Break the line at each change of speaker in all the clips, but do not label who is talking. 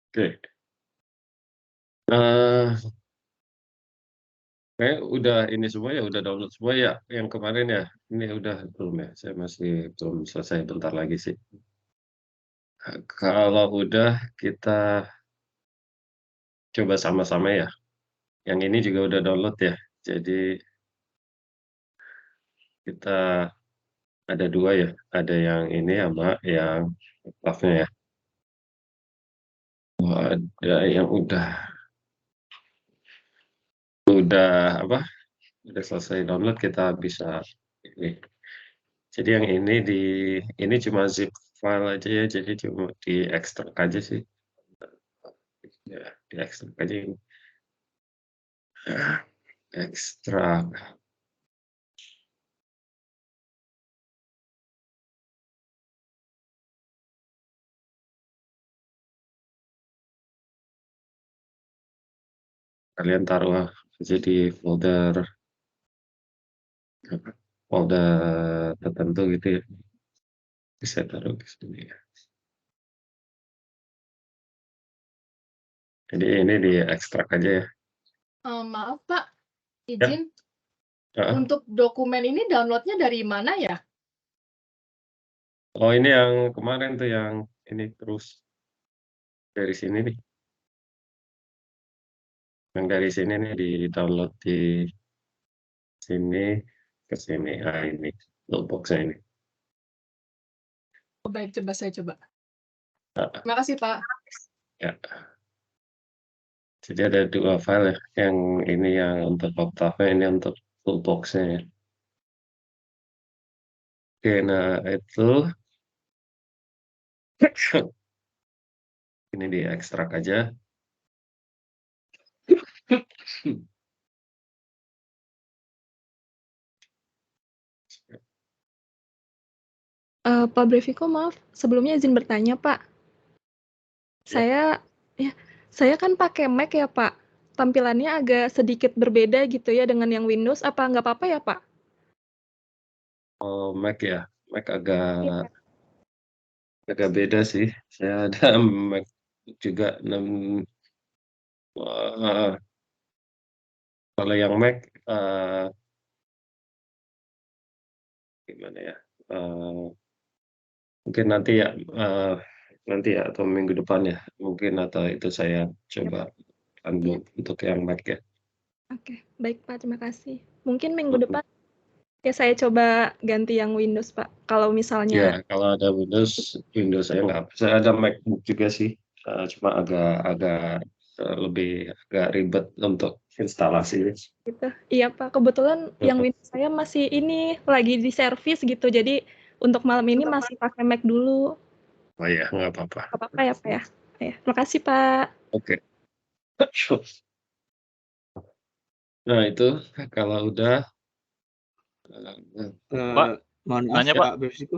Oke. Eee, Kayaknya udah ini semua ya, udah download semua ya, yang kemarin ya? Ini udah belum ya? Saya masih belum selesai, bentar lagi sih. Kalau udah kita coba sama-sama ya. Yang ini juga udah download ya. Jadi kita ada 2 ya, ada yang ini sama yang draft-nya ya. Oh, ada yang udah apa, udah selesai download kita bisa ini. Jadi yang ini cuma zip file aja ya, jadi cuma diekstrak aja sih. Ya, diekstrak aja ini. Ekstrak. Kalian taruh aja di folder apa, folder tertentu gitu ya. Bisa taruh di sini ya. Jadi ini diekstrak aja ya.
Maaf Pak,
Ya,
izin.
heeh.
Untuk dokumen ini download-nya dari mana ya?
Oh, ini yang kemarin tuh yang ini terus dari sini nih. Yang dari sini nih di-download di sini ke sini. Ah, ini Dropbox-nya ini.
Oh, baik, coba saya coba.
Heeh,
Terima kasih Pak.
ya. Jadi ada 2 file ya, yang ini yang untuk Octave, ini untuk Toolbox-nya ya. Oke, nah itu ini diekstrak aja.
Pak Breviko maaf, sebelumnya izin bertanya Pak.
Ya.
Saya kan pakai Mac ya Pak, tampilannya agak sedikit berbeda gitu ya dengan yang Windows, apa nggak apa-apa ya Pak?
Oh, Mac ya? Mac agak
Iya.
agak beda sih. Saya ada Mac juga 6 kalau yang Mac, gimana ya, mungkin nanti ya atau minggu depan ya, mungkin atau itu saya coba
Iya.
untuk yang Mac ya.
Oke, baik Pak, terima kasih. Mungkin minggu
Mhm.
depan ya saya coba ganti yang Windows Pak, kalau
Ya,
misalnya
kalau ada Windows saya nggak, saya ada MacBook juga sih, cuma agak lebih agak ribet untuk instalasi.
gitu. Iya Pak, kebetulan yang
Mhm.
Windows saya masih ini, lagi di servis gitu, jadi untuk malam ini masih pakai Mac dulu.
Oh ya, nggak apa-apa.
Nggak apa-apa ya Pak ya? Iya, makasih Pak.
Oke. Nah itu kalau udah,
Pak,
Mohon maaf
nanya Pak,
Pak Breviko.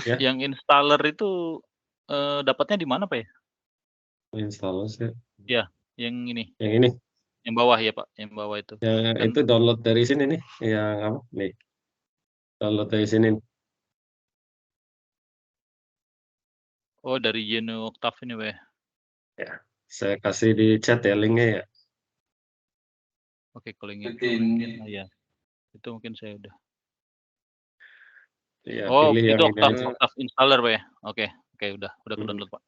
ya
yang installer itu dapatnya di mana Pak ya?
install sih.
Ya, yang ini,
Yang ini,
yang bawah ya Pak, yang bawah itu.
yang
Kan,
itu download dari sini nih, yang apa nih? Download dari sini.
oh dari GNU Octave ini Pak ya?
Ya, saya kasih di chat ya linknya ya.
Oke, kalau yang itu mungkin, ya, itu mungkin saya udah.
Ya,
Oh,
pilih
itu
yang ini aja.
Octave installer Pak ya? Oke, udah ke-download Pak.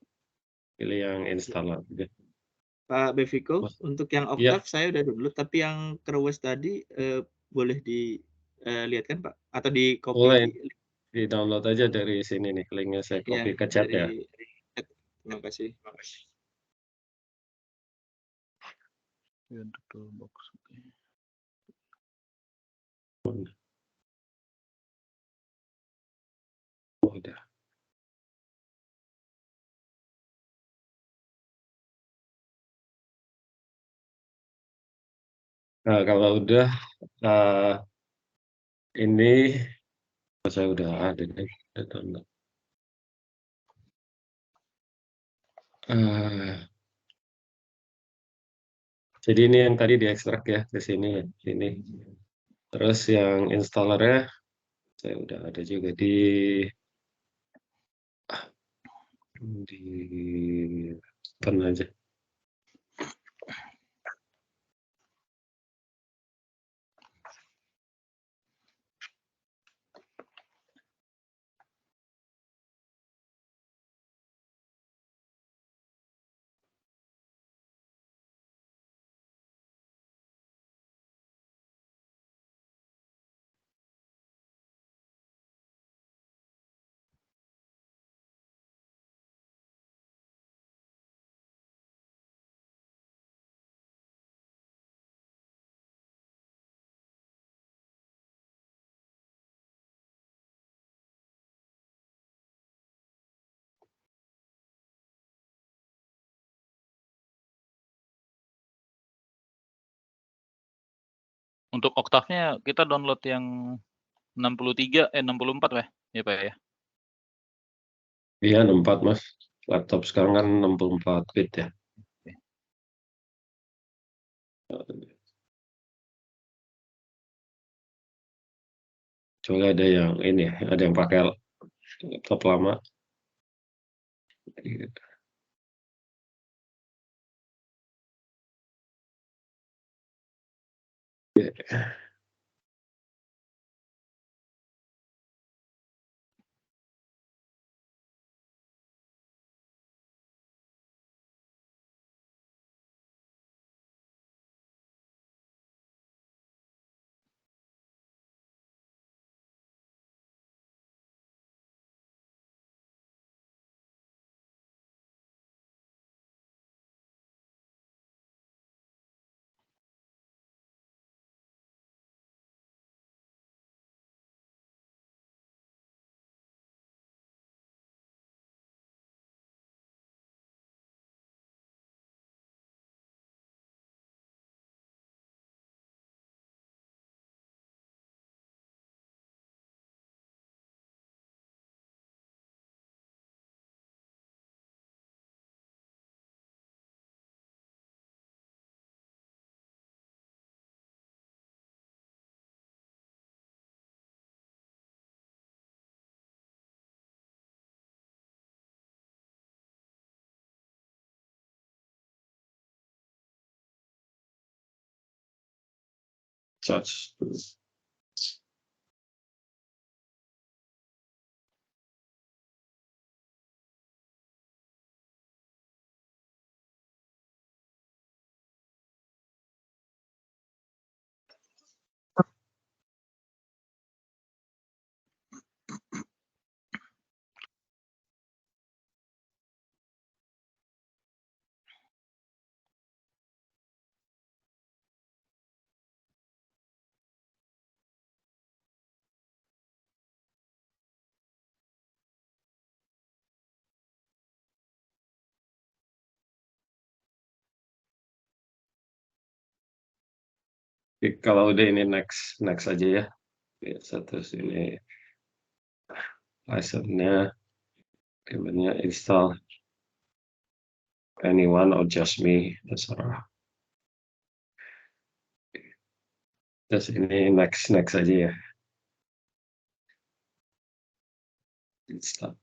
Pilih yang installer aja.
Pak Breviko,
Mas,
untuk yang
iya.
Octave saya udah download, tapi yang Kerwes tadi boleh dilihat kan Pak? Atau di copy?
Boleh di-download aja dari sini nih, linknya saya
Ya,
copy ke chat ya.
dari chat. Terima kasih.
Ya, untuk toolbox. Oke.
Oh, udah. Nah, kalau udah, ini saya udah ada nih, udah download. Jadi ini yang tadi diekstrak ya ke sini ya, sini. Terus yang installernya saya udah ada juga di open aja.
Untuk oktavnya kita download yang 64 ya Pak ya?
Iya 64 Mas. Laptop sekarang kan 64 bit ya. Kecuali ada yang ini ya, ada yang pakai laptop lama. Gitu. Charge. Oke, kalau udah ini next aja ya. Biasa terus ini license-nya, payment-nya install anyone or just me, terserah. Terus ini next aja ya. Install.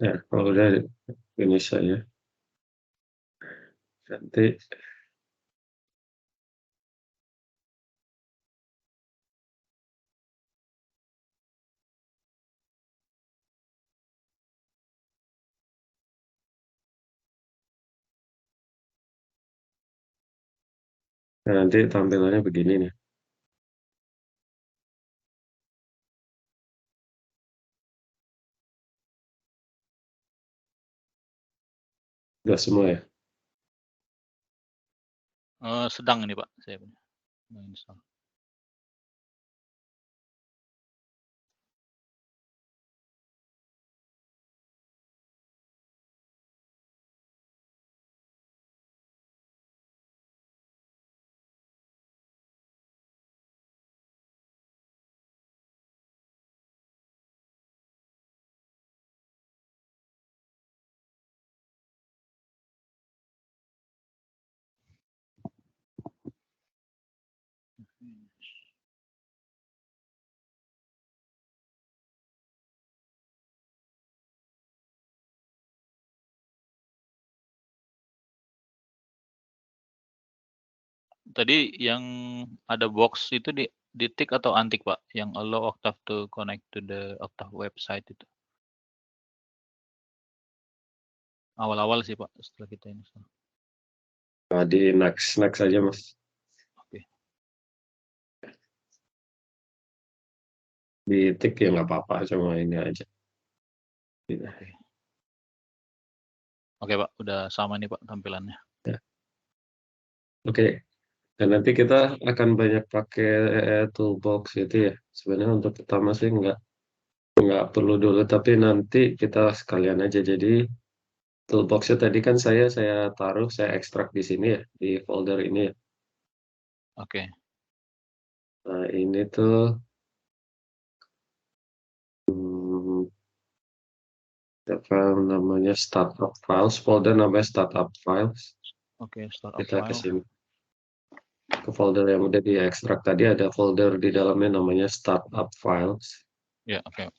Ya, kalau udah finish saya. Nanti nanti tampilannya begini nih. Udah semua ya.
Sedang ini Pak, saya punya. Install. Tadi yang ada box itu di tick atau untick Pak? Yang allow Octave to connect to the Octave website itu. Awal-awal sih Pak, setelah kita install.
Nah, di next aja Mas.
Oke.
Di tick ya nggak apa-apa, cuma ini aja.
Oke. Oke Pak, udah sama nih Pak tampilannya.
Ya. Oke. Dan nanti kita akan banyak pakai toolbox itu ya. Sebenarnya untuk pertama sih nggak perlu dulu, tapi nanti kita sekalian aja. Jadi toolboxnya tadi kan saya taruh, saya ekstrak di sini ya, di folder ini ya.
Oke.
Nah ini tuh apa namanya, startup files, folder namanya startup files.
Oke, startup
Kita ke
file.
sini. Ke folder yang udah diekstrak tadi ada folder di dalamnya namanya startup files.
Ya, oke.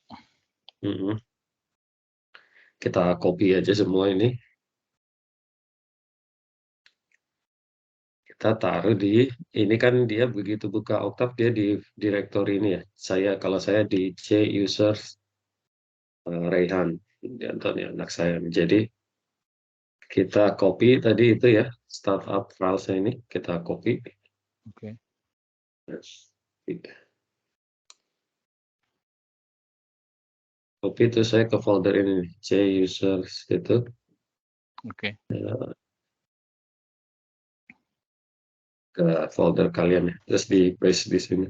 Kita copy aja semua ini. Kita taruh ini kan dia begitu buka Octave dia di directory ini ya. Kalau saya di C users Raihan Antoni anak saya. Jadi kita copy tadi itu ya startup filesnya ini kita copy.
Oke.
Copy itu saya ke folder ini C users itu.
Oke.
Ke folder kalian ya. Terus di paste di sini.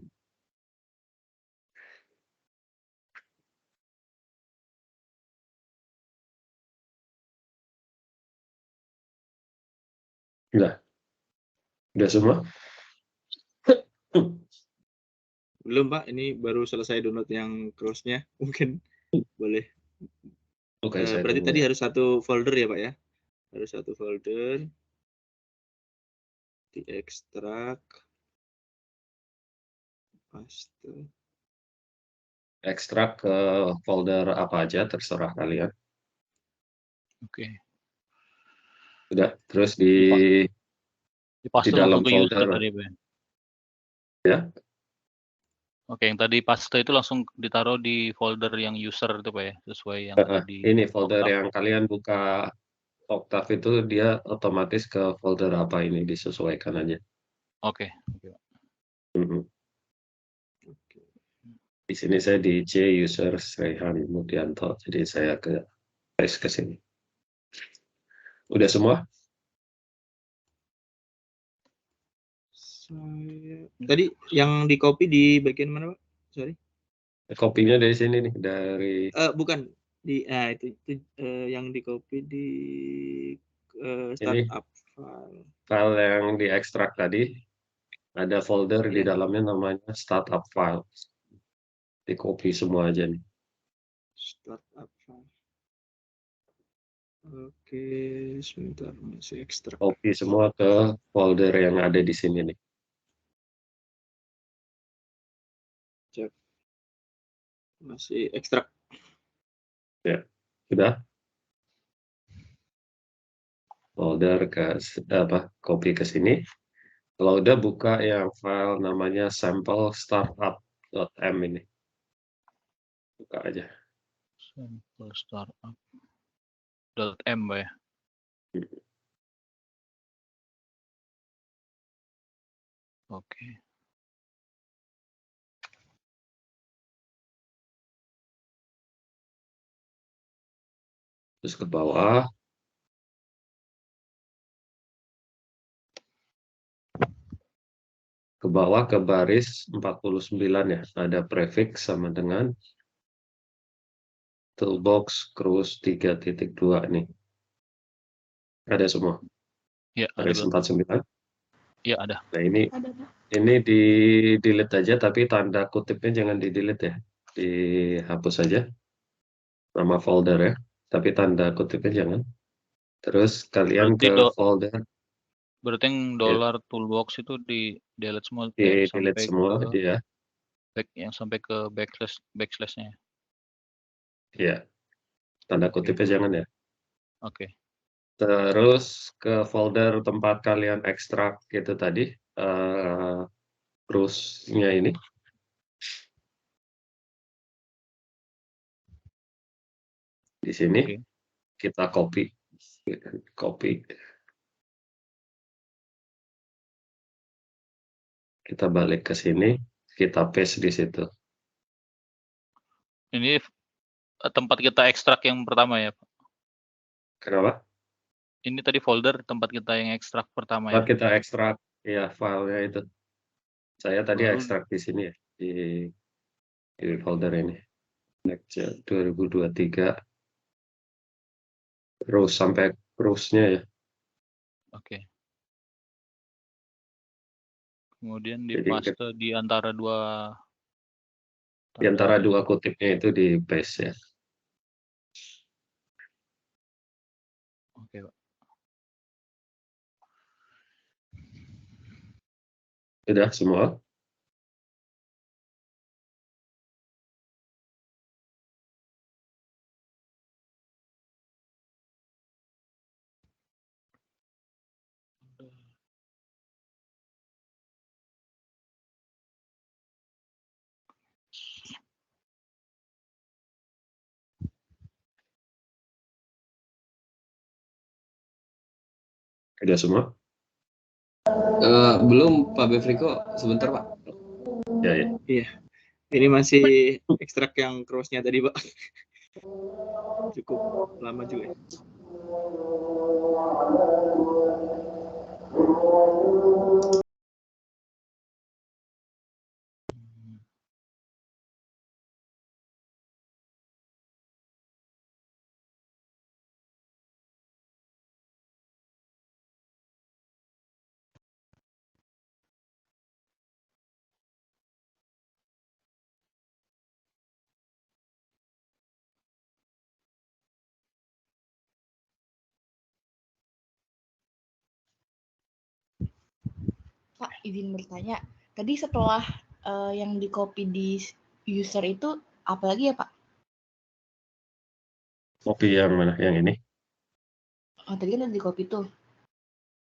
Udah semua?
Belum Pak, ini baru selesai download yang crossnya. Mungkin boleh.
Oke, saya
Berarti
tunggu
tadi
ya.
harus satu folder ya Pak ya? Harus satu folder. Diekstrak. Paste.
Ekstrak ke folder apa aja terserah kalian.
Oke.
Udah, terus di
Paste
dalam
langsung ke user
folder
tadi Pak.
ya.
Oke, yang tadi paste itu langsung ditaruh di folder yang user itu Pak ya, sesuai yang ada di
Ini folder
Octave.
yang kalian buka Octave itu dia otomatis ke folder apa ini disesuaikan aja.
Oke.
Di sini saya di C user Rehan Mudianto, jadi saya paste ke sini. Udah semua?
Tadi yang di copy di bagian mana Pak? Sorry.
Kopinya dari sini nih, dari
Bukan di itu yang di copy di startup file.
File yang diekstrak tadi ada folder di
Iya.
dalamnya namanya startup file. Di copy semua aja nih.
Startup file. Oke, sebentar masih ekstrak.
Copy semua ke folder yang ada di sini nih.
Cek. Masih ekstrak.
Ya, sudah? folder copy ke sini. Kalau udah buka yang file namanya sample startup.m ini. Buka aja.
Sample startup.m Pak ya. Oke.
Terus ke bawah. Ke bawah ke baris 49 ya. Ada prefix sama dengan toolbox cruise 3.2 nih. Ada semua.
Ya, ada
Baris
Pak.
49.
Ya, ada.
Nah, ini
Ada, Pak.
di delete aja, tapi tanda kutipnya jangan di delete ya. Dihapus aja. Nama folder ya. Tapi tanda kutipnya jangan. Terus kalian
Berarti
ke folder.
berarti yang dollar toolbox itu di delete semua
Di delete
sampai
semua
ke
ya.
sampai ke backslash-nya.
Iya. Tanda kutipnya jangan ya.
Oke.
Terus ke folder tempat kalian ekstrak gitu tadi. Cruise-nya ini. Di sini
Oke.
kita copy. Kita balik ke sini, kita paste di situ.
Ini tempat kita ekstrak yang pertama ya, Pak.
Kenapa?
Ini tadi folder tempat kita yang ekstrak pertama
Tempat
ya.
kita ekstrak ya filenya itu. Saya tadi
Baru
ekstrak di sini ya, di folder ini. Next 2023. Terus sampai cruise-nya ya.
oke. Kemudian
Jadi
dipaste di antara dua
di antara dua kutipnya itu di paste ya.
Oke, Pak.
Sudah semua? Sudah semua?
Belum Pak Befriko, sebentar Pak.
Ya, ya.
Iya. Ini masih ekstrak yang cross-nya tadi, Pak. Cukup lama juga.
Pak, izin bertanya. Tadi setelah yang di copy di user itu apa lagi ya, Pak?
Copy yang mana? Yang ini?
Oh, tadi kan udah di copy tuh.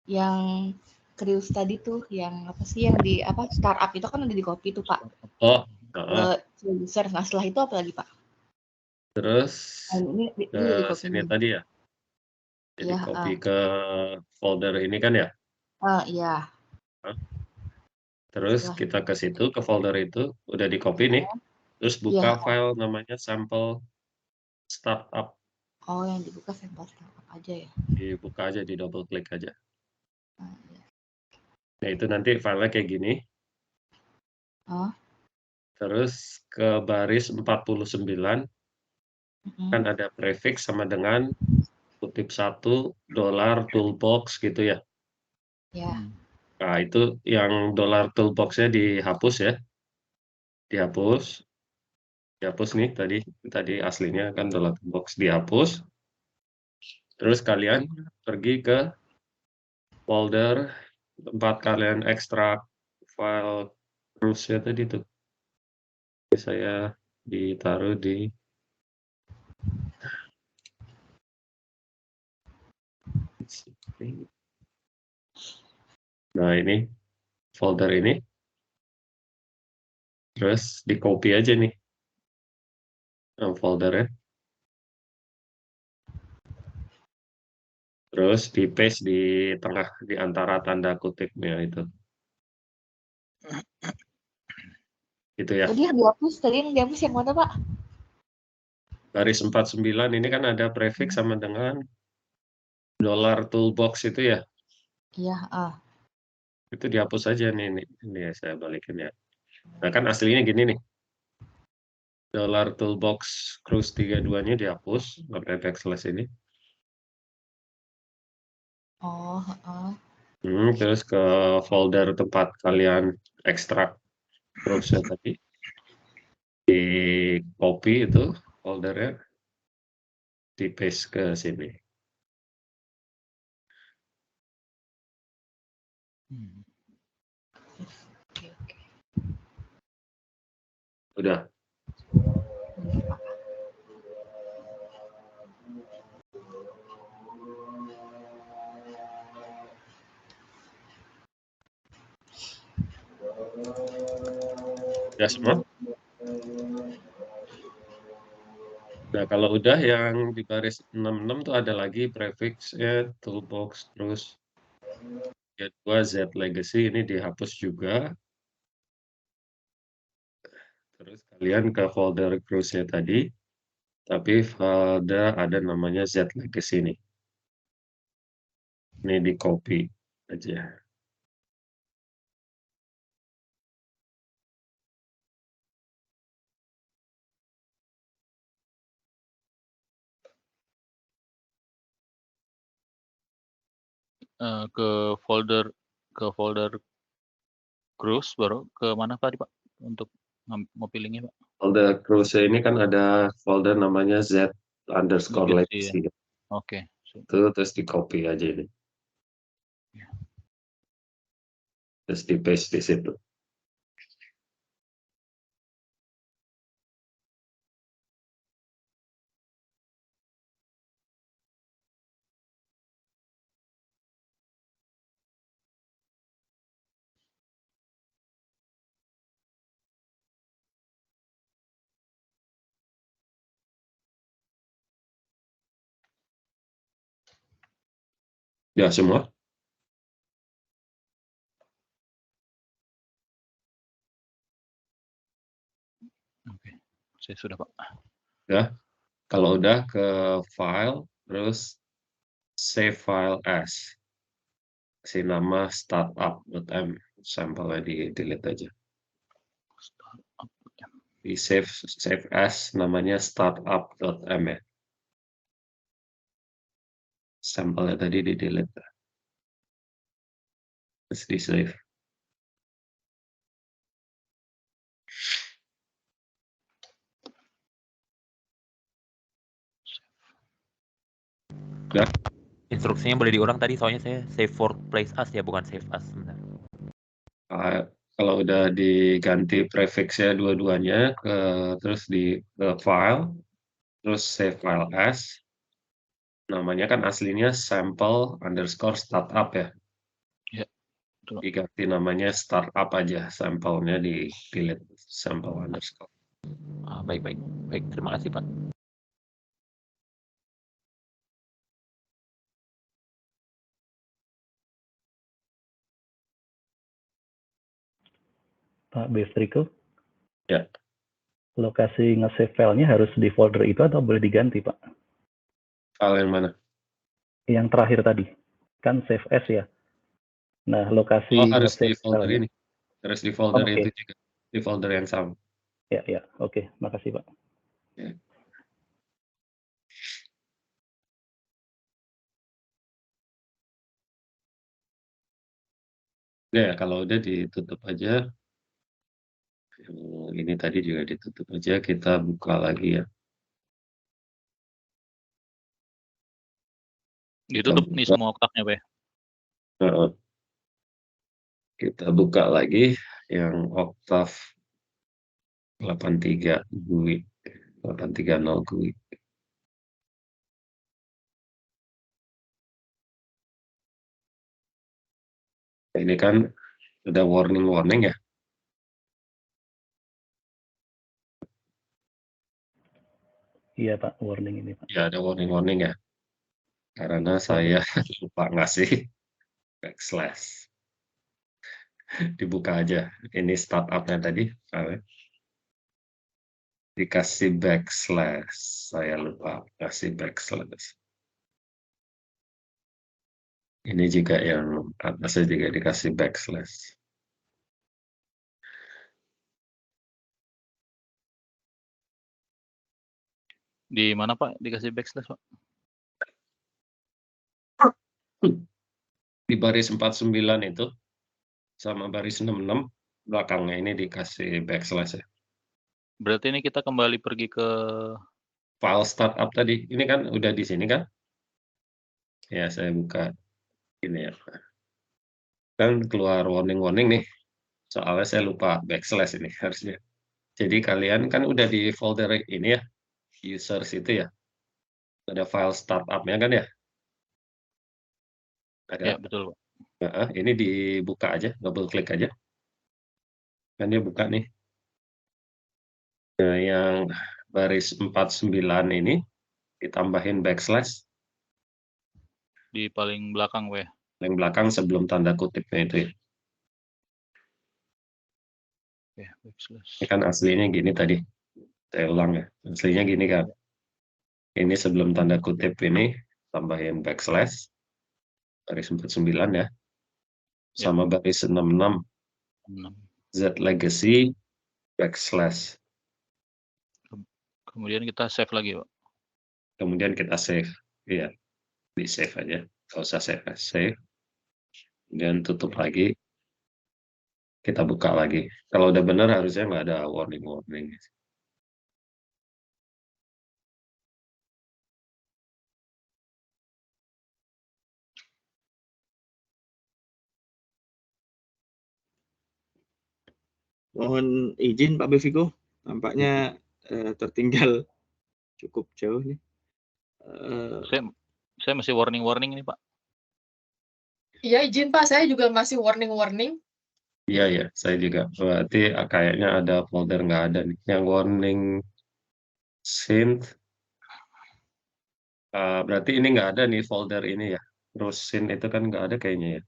Yang cruise tadi tuh, yang apa sih yang di apa startup itu kan udah di copy tuh, Pak.
Oh,
Ke user. Nah, setelah itu apa lagi, Pak?
terus
Ini
ke
udah di copy.
sini tadi ya. Jadi
Iya,
copy ke folder ini kan ya.
iya.
Terus kita ke situ, ke folder itu, udah di copy nih. Terus buka
Iya.
file namanya sample startup.
Oh, yang dibuka sampel startup aja ya.
Dibuka aja, di double klik aja.
Iya.
Nah, itu nanti filenya kayak gini.
Oh.
Terus ke baris 49, kan ada prefix sama dengan kutip 1 $, toolbox gitu ya.
Ya.
Nah, itu yang $, toolbox-nya dihapus ya. Dihapus nih tadi aslinya kan $, toolbox dihapus. Terus kalian pergi ke folder tempat kalian ekstrak file cruise-nya tadi tuh. Saya ditaruh di Nah, ini folder ini. Terus di copy aja nih foldernya. Terus di paste di tengah di antara tanda kutipnya itu. Gitu ya.
Tadi yang dihapus, yang mana Pak?
Baris 49 ini kan ada prefix sama dengan $toolbox itu ya.
Iya,
Itu dihapus aja nih, ini saya balikin ya. Nah kan aslinya gini nih. $toolbox cruise 32-nya dihapus, pakai backslash ini.
Oh,
Terus ke folder tempat kalian ekstrak cruise tadi. Di copy itu foldernya. Di paste ke sini.
oke.
Udah.
Bentar, Pak.
Udah semua? Nah, kalau udah yang di baris 66 tuh ada lagi prefixnya toolbox, terus dua Z legacy ini dihapus juga. Terus kalian ke folder cruise-nya tadi, tapi ada namanya Z legacy nih. Ini di copy aja.
Ke folder cruise baru ke mana Pak untuk mau pilihnya Pak?
Folder cruise ini kan ada folder namanya Z_legacy.
Legacy, ya. Oke.
Itu terus di copy aja ini. Terus di paste di situ. Ya semua?
Oke, saya sudah Pak.
Ya. Kalau udah ke file, terus save file as. Si nama startup.m, sampelnya di delete aja. Di save as namanya startup.m ya. Sampelnya tadi di delete. Terus di save. Ya.
Instruksinya boleh diulang tadi, soalnya saya save for place as ya, bukan save as. Sebentar.
Kalau udah diganti prefixnya dua-duanya, terus di file, terus save file as, namanya kan aslinya sample_startup ya.
Ya, betul.
Diganti namanya startup aja, sampelnya di delete sample_.
Baik, terima kasih Pak.
Pak Bestriko?
Ya.
Lokasi nge-save filenya harus di folder itu atau boleh diganti, Pak?
File yang mana?
Yang terakhir tadi. Kan save as ya. Nah, lokasi
harus di
nge-save
folder
filenya.
ini. Harus di folder
Oke.
itu juga. Di folder yang sama.
Ya. Oke. Makasih, Pak.
Ya. Ya, kalau udah ditutup aja. Ini tadi juga ditutup aja, kita buka lagi ya.
Ditutup nih semua kotaknya Pak ya?
Kita buka lagi yang Octave 83 GUI. 830 GUI. Ini kan ada warning ya.
Iya Pak, warning ini Pak.
Ya ada warning ya. Karena saya lupa ngasih backslash. Dibuka aja. Ini startupnya tadi. Dikasih backslash. Saya lupa kasih backslash. Ini juga yang atasnya juga dikasih backslash.
Di mana Pak dikasih backslash Pak?
Di baris 49 itu sama baris 66 belakangnya ini dikasih backslash ya.
Berarti ini kita kembali pergi ke
File startup tadi. Ini kan udah di sini kan? Ya, saya buka ini ya. Kan keluar warning nih. Soalnya saya lupa backslash ini harusnya. Jadi kalian kan udah di folder ini ya. Users itu ya. Ada file startup-nya kan ya? Ada.
Ya, betul Pak.
Nah, ini dibuka aja, double klik aja. Kan dia buka nih. Nah, yang baris 49 ini ditambahin backslash.
Di paling belakang Pak ya.
Paling belakang sebelum tanda kutipnya itu ya.
Oke, backslash.
Ini kan aslinya gini tadi. Saya ulang ya. Aslinya gini kan. Ini sebelum tanda kutip ini tambahin backslash. Baris 49 ya. Sama baris 66.
6.
Z legacy backslash.
Kemudian kita save lagi Pak.
Kemudian kita save. Iya. Di save aja. Nggak usah save. Save. Dan tutup lagi. Kita buka lagi. Kalau udah benar harusnya nggak ada warning.
Mohon izin Pak Beviko, tampaknya tertinggal cukup jauh nih.
Saya masih warning ini Pak.
Iya, izin Pak, saya juga masih warning.
Iya, saya juga. Berarti kayaknya ada folder nggak ada nih. Yang warning synth. Berarti ini nggak ada nih folder ini ya. Terus synth itu kan nggak ada kayaknya ya.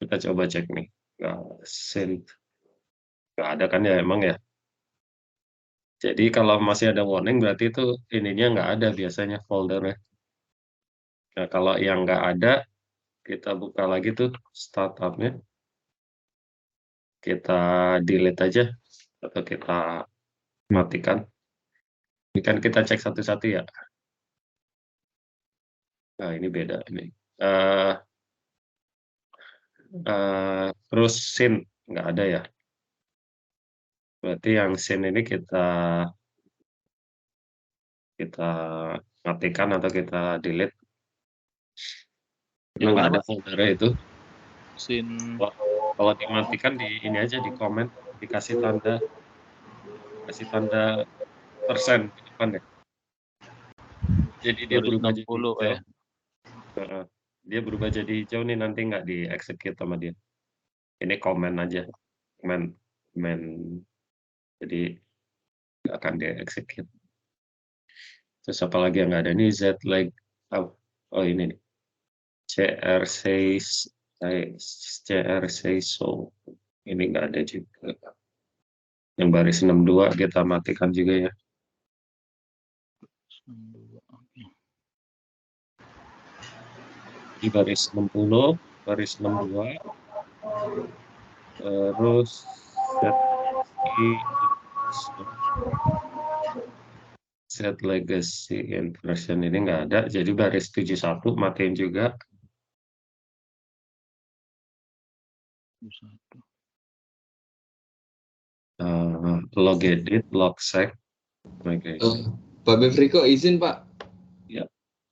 Kita coba cek nih. Synth. Nggak ada kan ya emang ya. Jadi kalau masih ada warning berarti itu ininya nggak ada biasanya foldernya. Nah, kalau yang nggak ada, kita buka lagi tuh startupnya. Kita delete aja atau kita matikan. Ini kan kita cek satu-satu ya. Nah, ini beda ini. Terus sync nggak ada ya. Berarti yang sync ini kita matikan atau kita delete. Karena nggak ada foldernya itu. Kalau dimatikan di ini aja di komen, dikasih tanda persen di depan ya. Jadi dia berubah jadi hijau.
Ya.
Dia berubah jadi hijau nih, nanti nggak di-execute sama dia. Ini komen aja. Komen. Jadi nggak akan di-execute. Terus apa lagi yang nggak ada nih? Z like oh ini nih. CR says so. Ini nggak ada juga. Yang baris 62 kita matikan juga ya. Di baris 60, baris 62. Terus set legacy inversion ini nggak ada. Jadi baris 71 matiin juga. Log edit, log sec. Okay.
Pak Bevrico izin Pak.
Ya.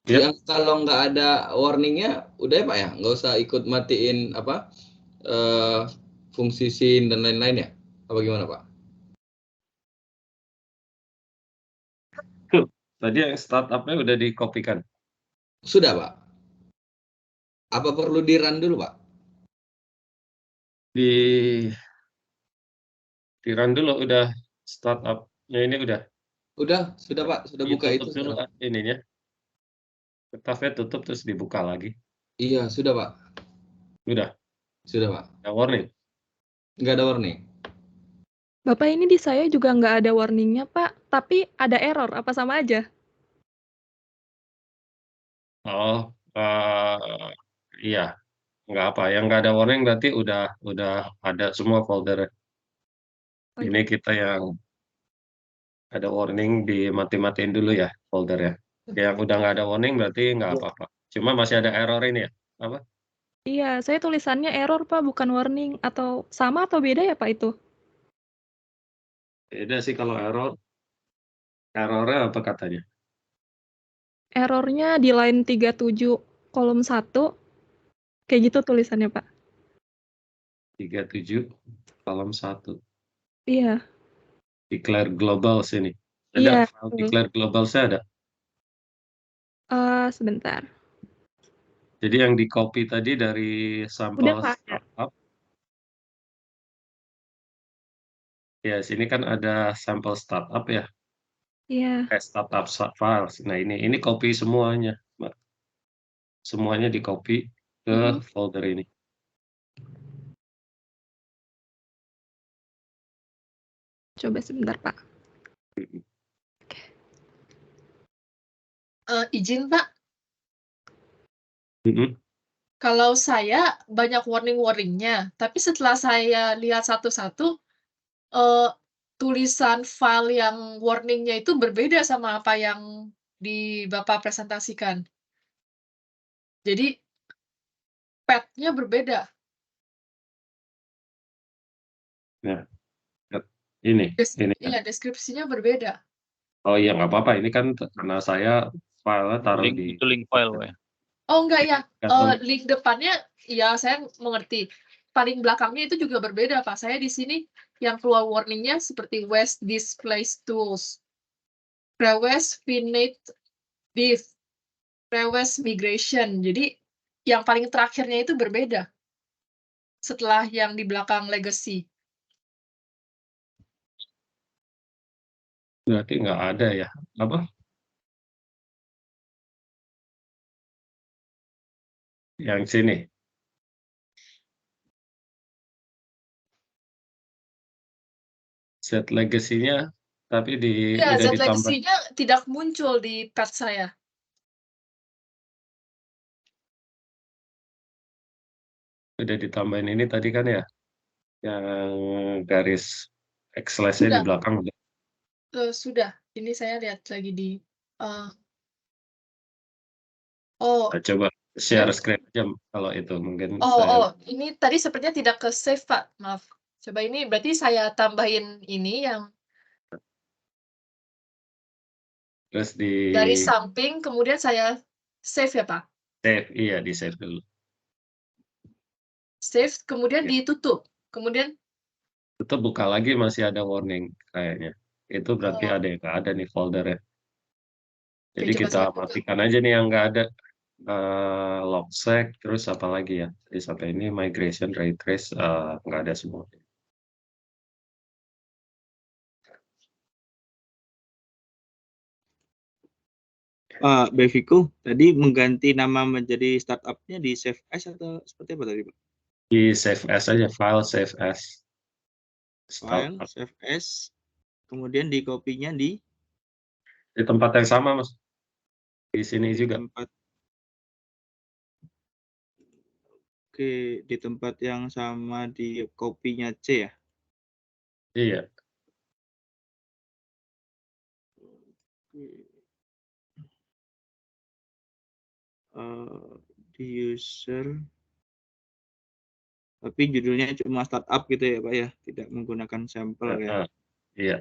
Yang kalau nggak ada warningnya, udah ya Pak ya, nggak usah ikut matiin fungsi scene dan lain-lain ya? Apa gimana Pak?
Tadi yang startupnya udah dikopikan.
Sudah Pak. Apa perlu di run dulu Pak?
Di run dulu udah startup-nya ini udah.
Sudah Pak, sudah buka itu
Ditutup dulu
sekarang.
ininya. Staffnya tutup terus dibuka lagi.
Iya, sudah Pak.
Udah,
Sudah Pak.
ada warning.
Nggak ada warning.
Bapak ini di saya juga nggak ada warningnya, Pak. Tapi ada error, apa sama aja?
Oh, iya, nggak apa. Yang nggak ada warning berarti udah ada semua folder.
Oh,
Ini kita yang ada warning dimati-matiin dulu ya foldernya. Yang udah nggak ada warning berarti nggak apa-apa. Cuma masih ada error ini ya. Apa?
iya, saya tulisannya error, Pak, bukan warning. Atau sama atau beda ya, Pak, itu?
Beda sih kalau error. Errornya apa katanya?
Errornya di line 37 kolom 1. Kayak gitu tulisannya, Pak.
37 kolom 1.
Iya.
Declare global sini.
Iya,
Ada file declare global saya ada.
Sebentar.
Jadi yang di copy tadi dari sampel
Udah nggak ada.
startup. Ya, sini kan ada sampel startup ya.
Iya.
Startup files. Nah, ini copy semuanya, Mbak. Semuanya di copy ke folder ini.
Coba sebentar, Pak.
Izin Pak,
Mhm.
kalau saya banyak warning-warningnya, tapi setelah saya lihat satu-satu, tulisan file yang warningnya itu berbeda sama apa yang Bapak presentasikan. Jadi, path-nya berbeda.
Nah, ini kan.
Iya, deskripsinya berbeda.
Oh iya, nggak apa-apa. Ini kan karena saya filenya taruh di...
Itu link file, Pak ya.
Oh enggak ya,
Gantung.
link depannya ya saya mengerti. Paling belakangnya itu juga berbeda, Pak. Saya di sini yang keluar warningnya seperti West Displace Tools, Prewest Finite Div, Prewest Migration. Jadi yang paling terakhirnya itu berbeda setelah yang di belakang legacy.
Berarti nggak ada ya. Apa? Yang sini. Set legacy-nya tapi
Ya,
udah
Z
ditambah.
legacy-nya tidak muncul di path saya.
Udah ditambahin ini tadi kan ya. Yang garis X/nya di
Sudah.
belakang.
Sudah. Ini saya lihat lagi di oh.
Nah, coba share screen aja kalau itu mungkin
Ini tadi sepertinya tidak ke save, Pak. Maaf. Coba ini berarti saya tambahin ini yang
terus
dari samping, kemudian saya save ya, Pak?
Save, iya di save dulu.
Save, kemudian
Ya.
ditutup. Kemudian
Tutup, buka lagi masih ada warning kayaknya. Itu berarti ada yang nggak ada nih foldernya. Jadi
coba
kita
saya tutup.
matikan aja nih yang nggak ada. Logsec, terus apa lagi ya? Jadi sampai ini migration, ray trace, nggak ada semua.
Pak Beviko, tadi mengganti nama menjadi startup-nya di Save As atau seperti apa tadi, Pak?
Di save as aja, file save as.
File Save As, kemudian di copy-nya di
tempat yang sama, Mas. Di sini juga.
Oke, di tempat yang sama di copy-nya C ya?
Iya.
Di user, tapi judulnya cuma startup gitu ya, Pak ya, tidak menggunakan sampel ya.
Iya.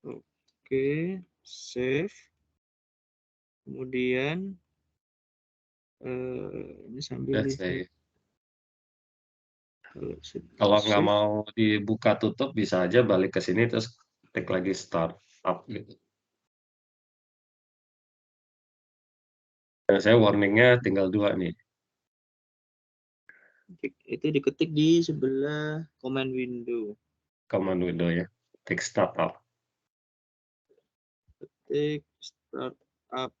Oke, save. Kemudian ini sambil lihat.
Kalau nggak mau dibuka tutup bisa aja balik ke sini terus klik lagi start up gitu. Dan saya warningnya tinggal 2 nih.
Itu diketik di sebelah command window.
Command window ya. Tik startup.
Ketik startup.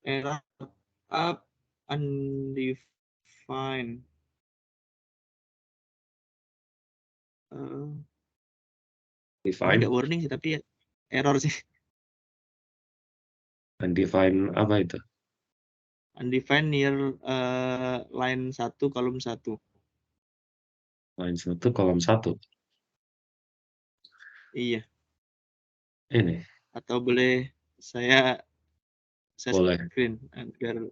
Error up undefined. Ini
Define.
nggak warning sih, tapi error sih.
Undefined apa itu?
Undefined near line 1 kolom 1.
Line 1 kolom 1.
Iya.
Ini.
Atau boleh saya
Boleh.
screen agar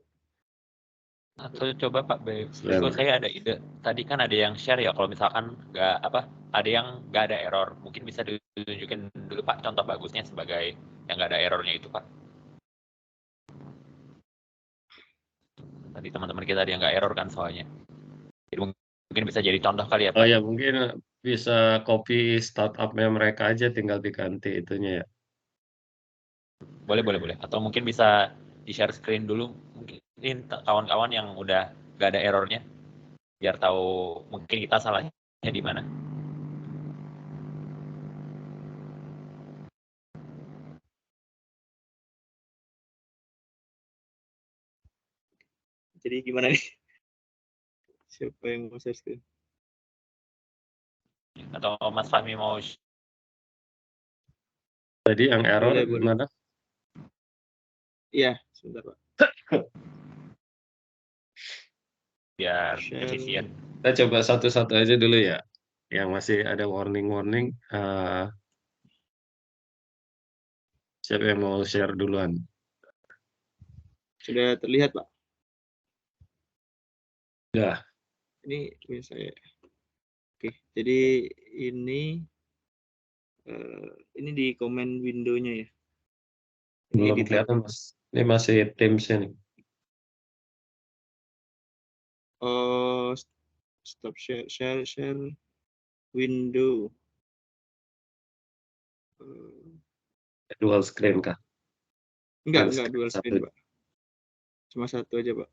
Atau coba Pak Beko, saya ada ide. Tadi kan ada yang share ya, kalau misalkan nggak ada yang nggak ada error, mungkin bisa ditunjukin dulu Pak contoh bagusnya sebagai yang nggak ada errornya itu Pak. Tadi teman-teman kita ada yang nggak error kan soalnya. Jadi mungkin bisa jadi contoh kali ya Pak.
Oh ya, mungkin bisa copy startupnya mereka aja, tinggal diganti itunya ya.
Boleh. Atau mungkin bisa di-share screen dulu, mungkin kawan-kawan yang udah nggak ada errornya, biar tahu mungkin kita salahnya di mana.
jadi gimana nih? Siapa yang mau share screen?
Atau Mas Fahmi mau
Jadi yang error
Boleh.
gimana?
Iya, sebentar Pak.
biar
Share.
efisien.
Kita coba satu-satu aja dulu ya. Yang masih ada warning-warning. Siapa yang mau share duluan?
Sudah terlihat Pak?
Sudah.
Ini saya. Oke, jadi ini di comment window-nya ya. Ini
Belum
editor.
kelihatan Mas. Ini masih Teams-nya nih.
Oh, stop share window.
Dual screen kah?
Enggak dual screen Pak. Cuma satu aja Pak.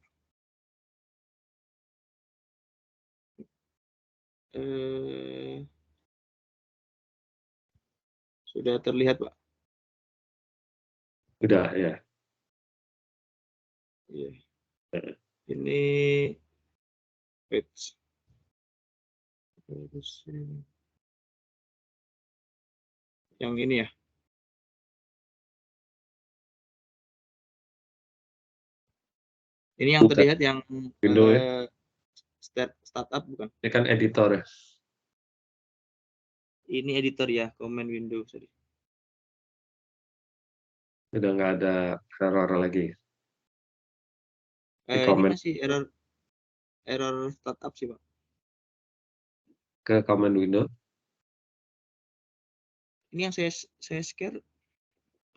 Sudah terlihat Pak?
Sudah ya.
Iya. Ini page. Yang ini ya. Ini yang
Bukan.
terlihat yang
Window ya.
Startup bukan?
Ini kan editor ya.
Ini editor ya, comment window. Sorry.
Sudah nggak ada error lagi.
Ini masih error startup sih Pak.
Ke command window.
Ini yang saya share.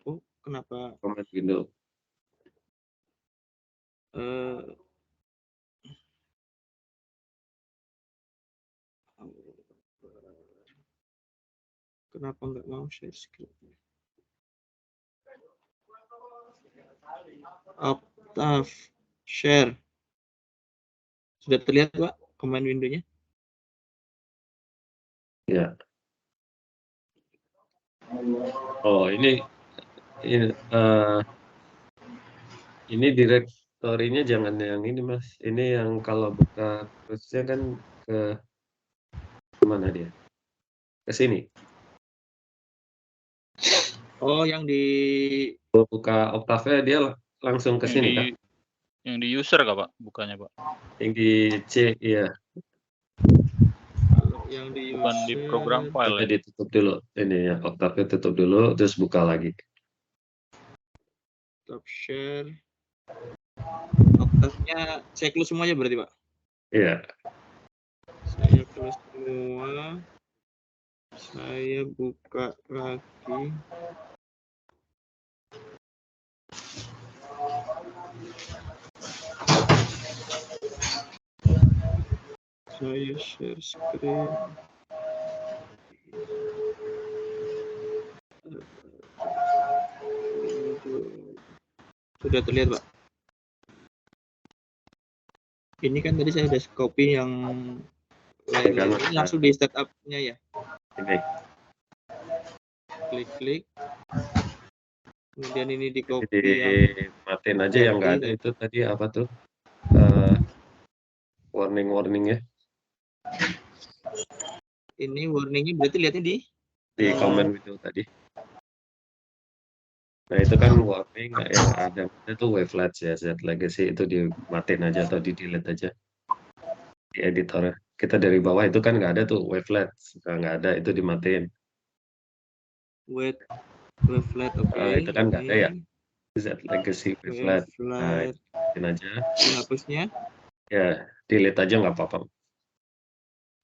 Oh, kenapa?
Command window.
Kenapa nggak mau share screen? Octave share. Sudah terlihat Pak command window-nya?
Ya. Oh, ini direktorinya jangan yang ini Mas. Ini yang kalau buka terusnya kan ke mana dia? Ke sini.
Oh, yang di
Buka Octave dia langsung ke sini kan?
Yang di user kah Pak? Bukannya Pak?
Yang di C, iya.
Yang di
bukan di program file.
Jadi ditutup dulu. Ini ya, Octave tutup dulu, terus buka lagi.
Stop share. Octave-nya saya close semuanya berarti Pak?
Iya.
Saya close semua. Saya buka lagi. Saya share screen. Sudah terlihat, Pak. Ini kan tadi saya udah copy yang lain-lain. Ini langsung di startup-nya ya.
Ini.
Klik. Kemudian ini di
Jadi
copy yang
dimatiin aja yang nggak ada itu tadi apa tuh? Warning-warningnya.
ini warningnya berarti lihatnya di
comment window tadi. Nah itu kan warning yang ada itu wavelets ya, Z legacy itu dimatiin aja atau di delete aja di editor. Kita dari bawah itu kan nggak ada tuh wavelets, nggak ada, itu dimatiin.
wavelet, oke.
Itu kan nggak ada ya, Z legacy wavelet. Nah itu dimatiin aja.
Dihapusnya?
Ya delete aja nggak apa-apa.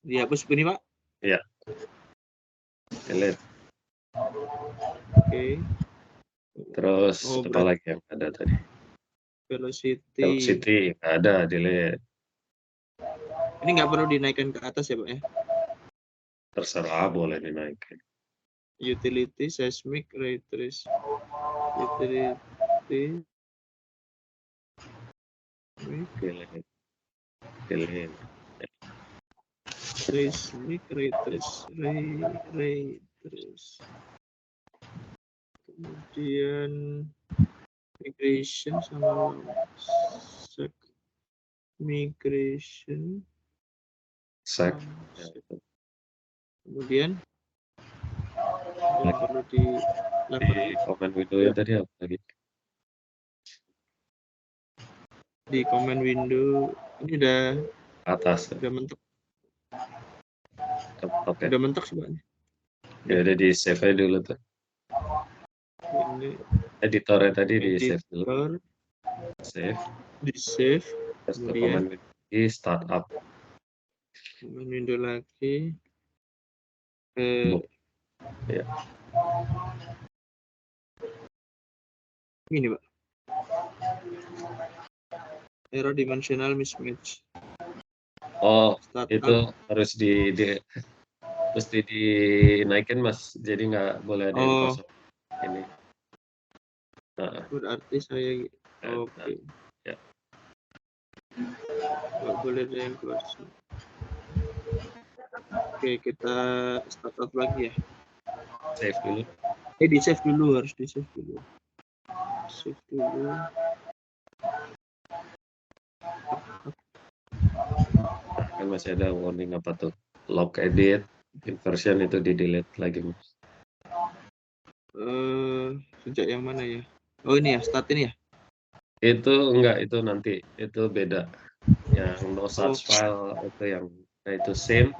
Dihapus ini, Pak?
Iya. Delete.
Oke.
Terus apa lagi yang ada tadi? Velocity nggak ada, delete.
Ini nggak perlu dinaikkan ke atas ya, Pak ya?
Terserah, boleh dinaikkan.
Utility, seismic, ray trace. Utility.
Delete.
Seismic, ray trace. Ray trace. Kemudian migration sama migration. Kemudian perlu di
comment window ya tadi apa lagi?
Di comment window ini udah
atas.
Udah mentok.
Oke.
Udah mentok sebenarnya.
Ya udah di save aja dulu tuh.
Ini
editornya tadi di save dulu. Save.
Di save.
Terus ke comment window di startup.
Comment window lagi.
Ya.
Ini, Pak. Error dimensional mismatch.
Oh, itu harus mesti dinaikin, Mas. Jadi nggak boleh ada yang kosong. Ini.
Berarti saya oke.
Ya.
Nggak boleh ada yang kosong. Oke, kita start up lagi ya.
Save dulu.
Di save dulu, harus di save dulu. Save dulu.
Kan masih ada warning apa tuh? Log edit, inversion itu di delete lagi, Mas.
Sejak yang mana ya? Oh ini ya, start ini ya?
Itu enggak, itu nanti. Itu beda. Yang no such file itu yang itu same.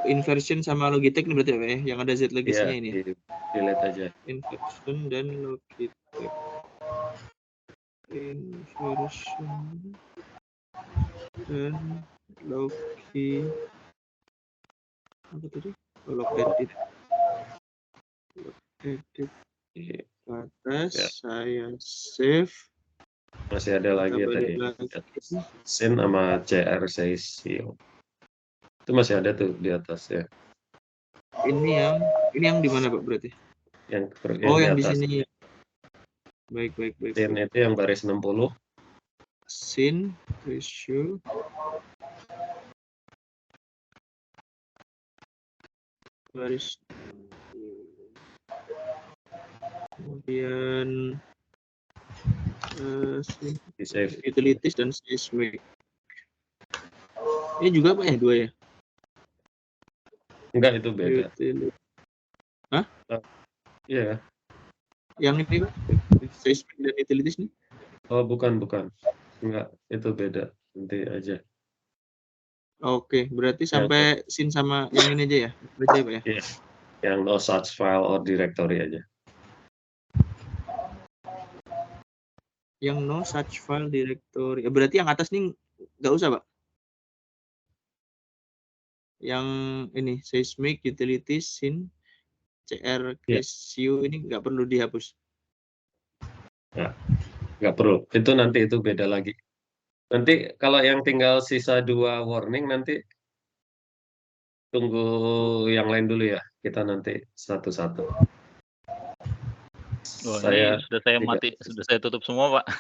Inversion sama Logitech ini berarti apa ya? Yang ada Z legacy-nya ini ya?
Delete aja.
Inversion dan Logitech. Inversion dan Logi. Apa tadi? Log edit. Atas saya save.
Masih ada lagi ya tadi. Sin sama CR Seisio. Itu masih ada tuh di atas ya.
Ini yang di mana, Pak, berarti?
Yang
di sini. Baik.
Sin itu yang baris 60.
Sin ratio baris. Kemudian utilities dan seismic. Ini juga Pak ya, dua ya?
Enggak, itu beda.
Hah?
Iya.
Yang ini Pak, seismic dan utilities nih?
Oh, bukan. Enggak, itu beda. Nanti aja.
Oke, berarti sampai sin sama yang ini aja ya? Berarti Pak ya?
Iya. Yang no such file or directory aja.
Yang no such file directory. Berarti yang atas nih nggak usah, Pak? Yang ini seismic, utilities, sin, CR, KSU ini nggak perlu dihapus.
Nggak perlu. Itu nanti itu beda lagi. Nanti kalau yang tinggal sisa 2 warning nanti tunggu yang lain dulu ya. Kita nanti satu-satu.
Oh,
Saya
ini sudah saya
tidak.
mati, sudah saya tutup semua, Pak.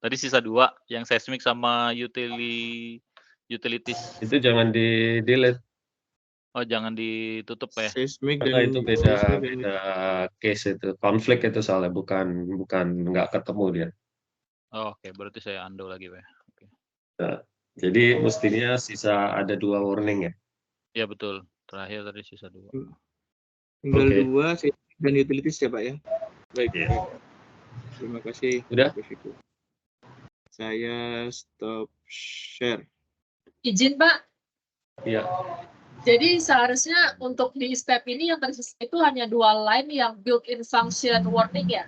Tadi sisa 2, yang seismic sama utilities.
Itu jangan di-delete.
Oh, jangan ditutup ya.
Seismic
Karena
dan
itu
seismic dan
beda case itu. Konflik itu soalnya bukan nggak ketemu dia.
Oh, oke, berarti saya undo lagi, Pak. Oke.
Nah, jadi mestinya sisa ada 2 warning ya.
Iya betul. Terakhir tadi sisa 2.
tinggal
Oke.
2 seismic dan utilities ya Pak ya. Baik.
Iya.
Baik. Terima kasih.
Udah?
Beviku. Saya stop share.
Izin Pak,
Iya.
jadi seharusnya untuk di step ini yang tersisa itu hanya 2 line yang built-in function warning ya?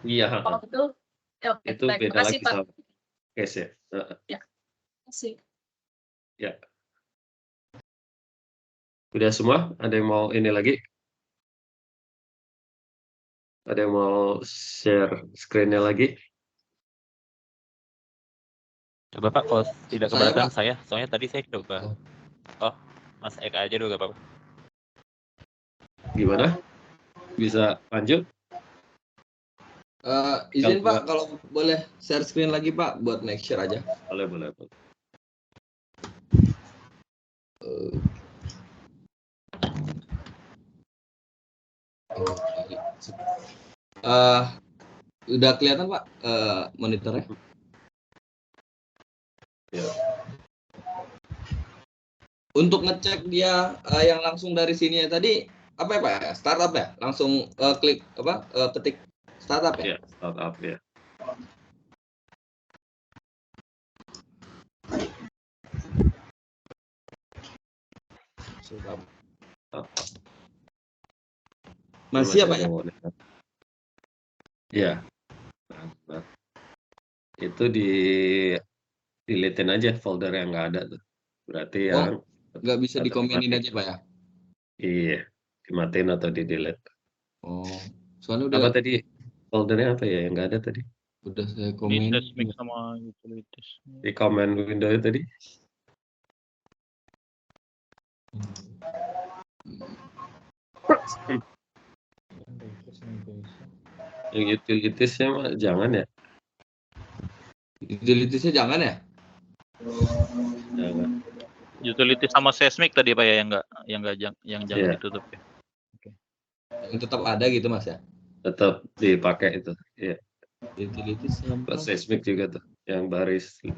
Iya.
Kalau betul, ya oke,
Itu
baik.
beda
Makasih
lagi
Pak.
sama case ya.
Ya, makasih.
Ya. Udah semua? Ada yang mau ini lagi? Ada yang mau share screen-nya lagi?
Coba Pak, kalau tidak
Saya,
keberatan
Pak.
saya, soalnya tadi saya coba. Oh, Mas Eka aja dulu gak apa-apa.
Gimana? Bisa lanjut?
Izin
Kalau
Pak, kalau boleh share screen lagi Pak, buat make sure aja.
boleh, boleh.
Udah kelihatan Pak monitornya?
Ya.
Untuk ngecek dia yang langsung dari sini ya tadi apa ya Pak ya? Startup ya? Langsung klik apa? Ketik startup ya?
Ya, startup ya.
Masih ya Pak ya?
Iya. Nah, itu deletein aja folder yang nggak ada tuh. Berarti yang
nggak bisa dikomenin aja Pak ya?
Iya, dimatiin atau di delete.
Oh, soalnya udah.
Apa tadi foldernya apa ya yang nggak ada tadi?
Udah saya
Ini
komen.
seismic sama utilities.
Di command window tadi? Yang utilitiesnya mah jangan ya?
Utilitiesnya jangan ya?
Jangan.
Utilities sama seismic tadi Pak ya yang jangan
Iya.
ditutup ya.
Yang tetap ada gitu Mas ya?
Tetap dipakai itu. Iya.
Utilities sama
Plus seismic juga tuh yang baris 4.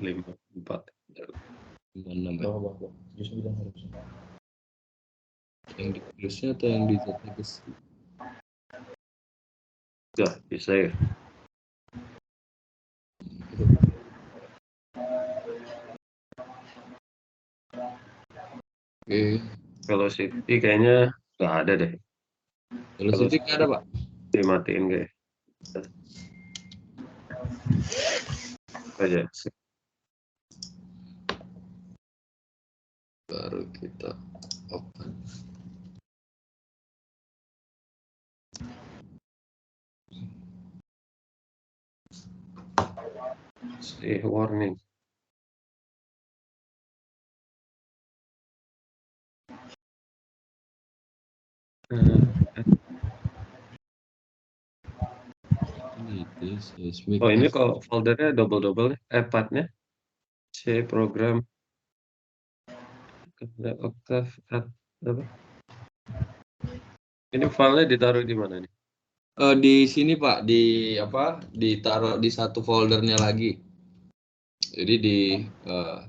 Yang di plusnya atau yang di ZTX?
Udah, bisa ya.
Oke.
Velocity kayaknya nggak ada deh.
Velocity nggak ada Pak?
Dimatiin kayak. Aja.
Baru kita open.
Warning. Oh ini kok foldernya double partnya C program Octave apa? Ini filenya ditaruh di mana nih?
Di sini Pak, di apa? Ditaruh di satu foldernya lagi. Jadi di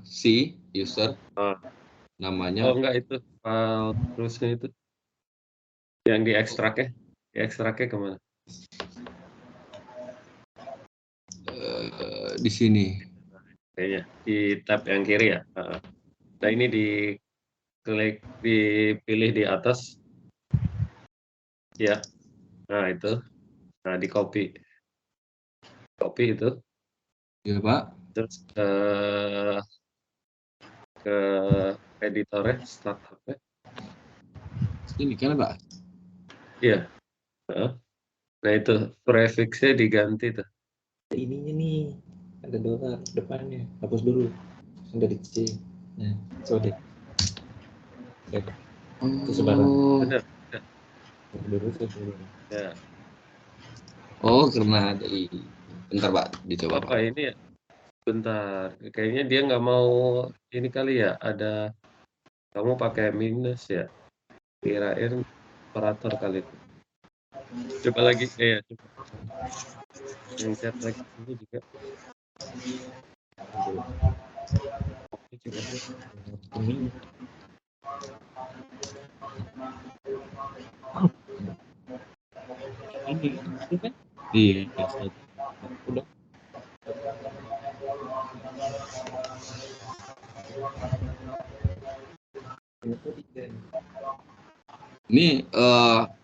C user namanya.
Oh enggak itu file terusnya itu yang diekstraknya kemana?
Di sini.
Kayaknya di tab yang kiri ya. Nah ini dipilih di atas. Ya. Nah itu. Nah di copy itu.
Ya Pak.
Terus ke editornya startupnya.
Ini kan Pak?
Iya. Nah itu prefixnya diganti tuh.
Ininya nih ada dolar depannya, hapus dulu dari C. Nah, sorry. Itu sebarang.
Benar.
Dulu.
Ya.
Oh, karena ada ini. Bentar, Pak, dicoba,
Apa
Pak.
ini ya? Bentar, kayaknya dia nggak mau ini kali ya, ada kamu pakai minus ya. Kirain operator kali itu. Coba lagi, coba. Yang chat lagi ini juga. Oke, coba.
Ini kan
Iya,
udah
ini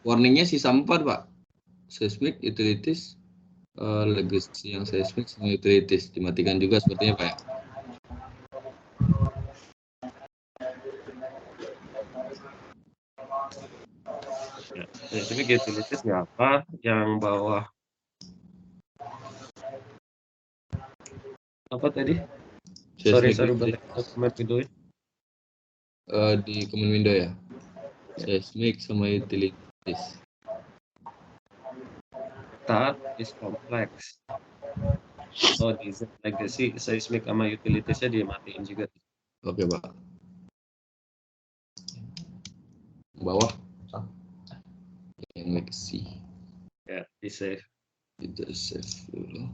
warningnya sisa 4, Pak. Seismic, utilities, legacy yang seismic sama utilities dimatikan juga sepertinya, Pak.
Ya, seismic utilities nggak apa, yang bawah apa tadi? Sorry,
Seismic
dokumen video.
di command window ya. Seismic sama utilities.
Start is complex. Oh, design legacy, seismic sama utilitiesnya dimatiin juga.
Oke, Pak. Bawah. Yang legacy.
Ya, di save.
Kita save dulu.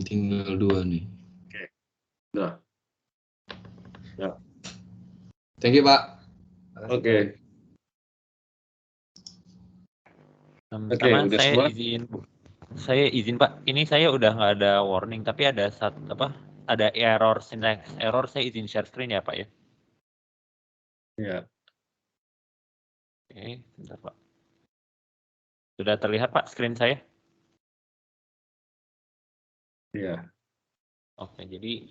Tinggal 2 nih.
Oke. Nah. Ya.
Thank you, Pak.
Oke.
Sama
udah
saya
semua?
izin Pak, ini saya udah nggak ada warning, tapi ada ada error syntax error, saya izin share screen ya Pak ya.
Ya.
Oke, bentar Pak. Sudah terlihat Pak screen saya?
Iya.
Oke, jadi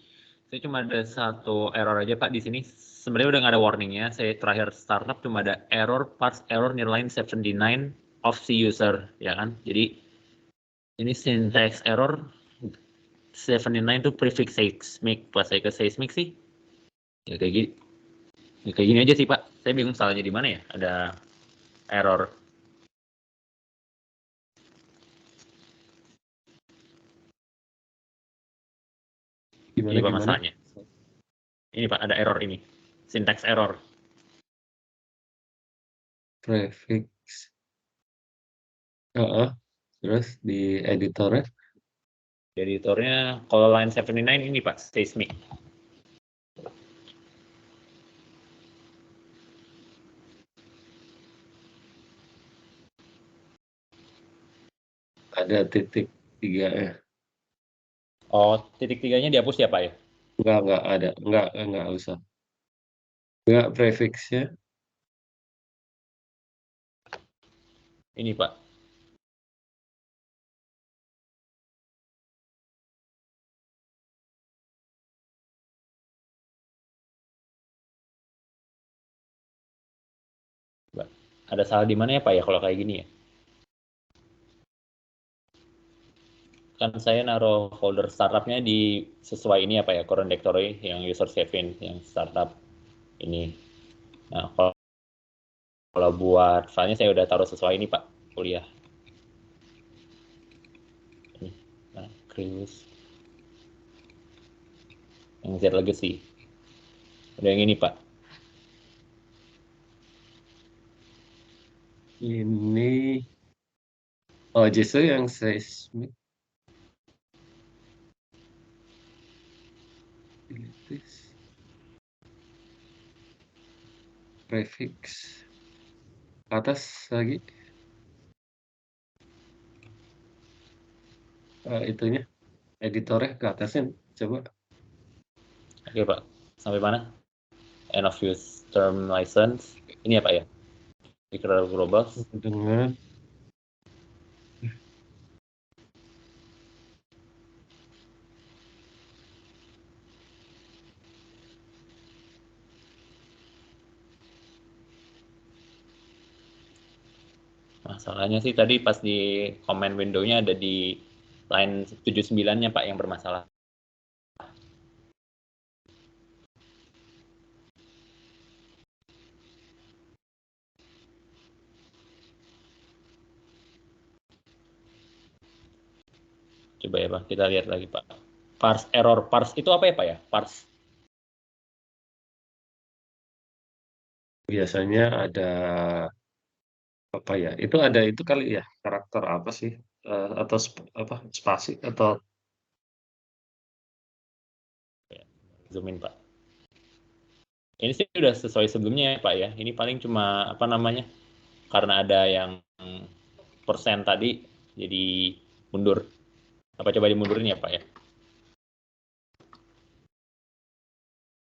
saya cuma ada satu error aja Pak di sini. Sebenarnya udah nggak ada warningnya. Saya terakhir startup cuma ada error parse error nearline 79 of C user, ya kan? Jadi ini syntax error 79 itu prefix seismic. Pas saya ke seismic sih, ya kayak gini. Ya, kayak gini aja sih Pak. Saya bingung salahnya di mana ya. Ada error. Ini Pak masalahnya. Ini Pak ada error ini. Syntax error.
Prefix. Terus di editornya?
Di editornya kalau line 79 ini Pak, seismic.
Ada titik 3 ya.
Oh, titik 3-nya dihapus ya Pak ya?
Enggak ada. Enggak usah. Enggak prefixnya.
Ini Pak. Ada salah di mana ya Pak ya kalau kayak gini ya? Kan saya naruh folder startupnya di sesuai ini ya Pak ya, current directory yang user save-in, yang startup ini. Nah, kalau buat filenya saya udah taruh sesuai ini Pak, kuliah. Ini, nah, Cruise. Yang Z Legacy. Udah yang ini Pak.
Ini justru yang seismic. Prefix. Atas lagi. Itunya. Editornya ke atasnya. Coba.
Oke Pak. Sampai mana? End of use term license. Ini ya Pak ya? Declare global.
Dengan
Masalahnya sih tadi pas di command window-nya ada di line 79-nya Pak yang bermasalah. Coba ya Pak, kita lihat lagi Pak. Parse error, parse itu apa ya Pak ya? Parse.
Biasanya ada apa ya? Itu ada itu kali ya, karakter apa sih? Atau apa spasi atau
Zoom in Pak. Ini sih udah sesuai sebelumnya ya Pak ya. Ini paling cuma apa namanya? Karena ada yang persen tadi jadi mundur. Apa coba dimundurin ya Pak ya?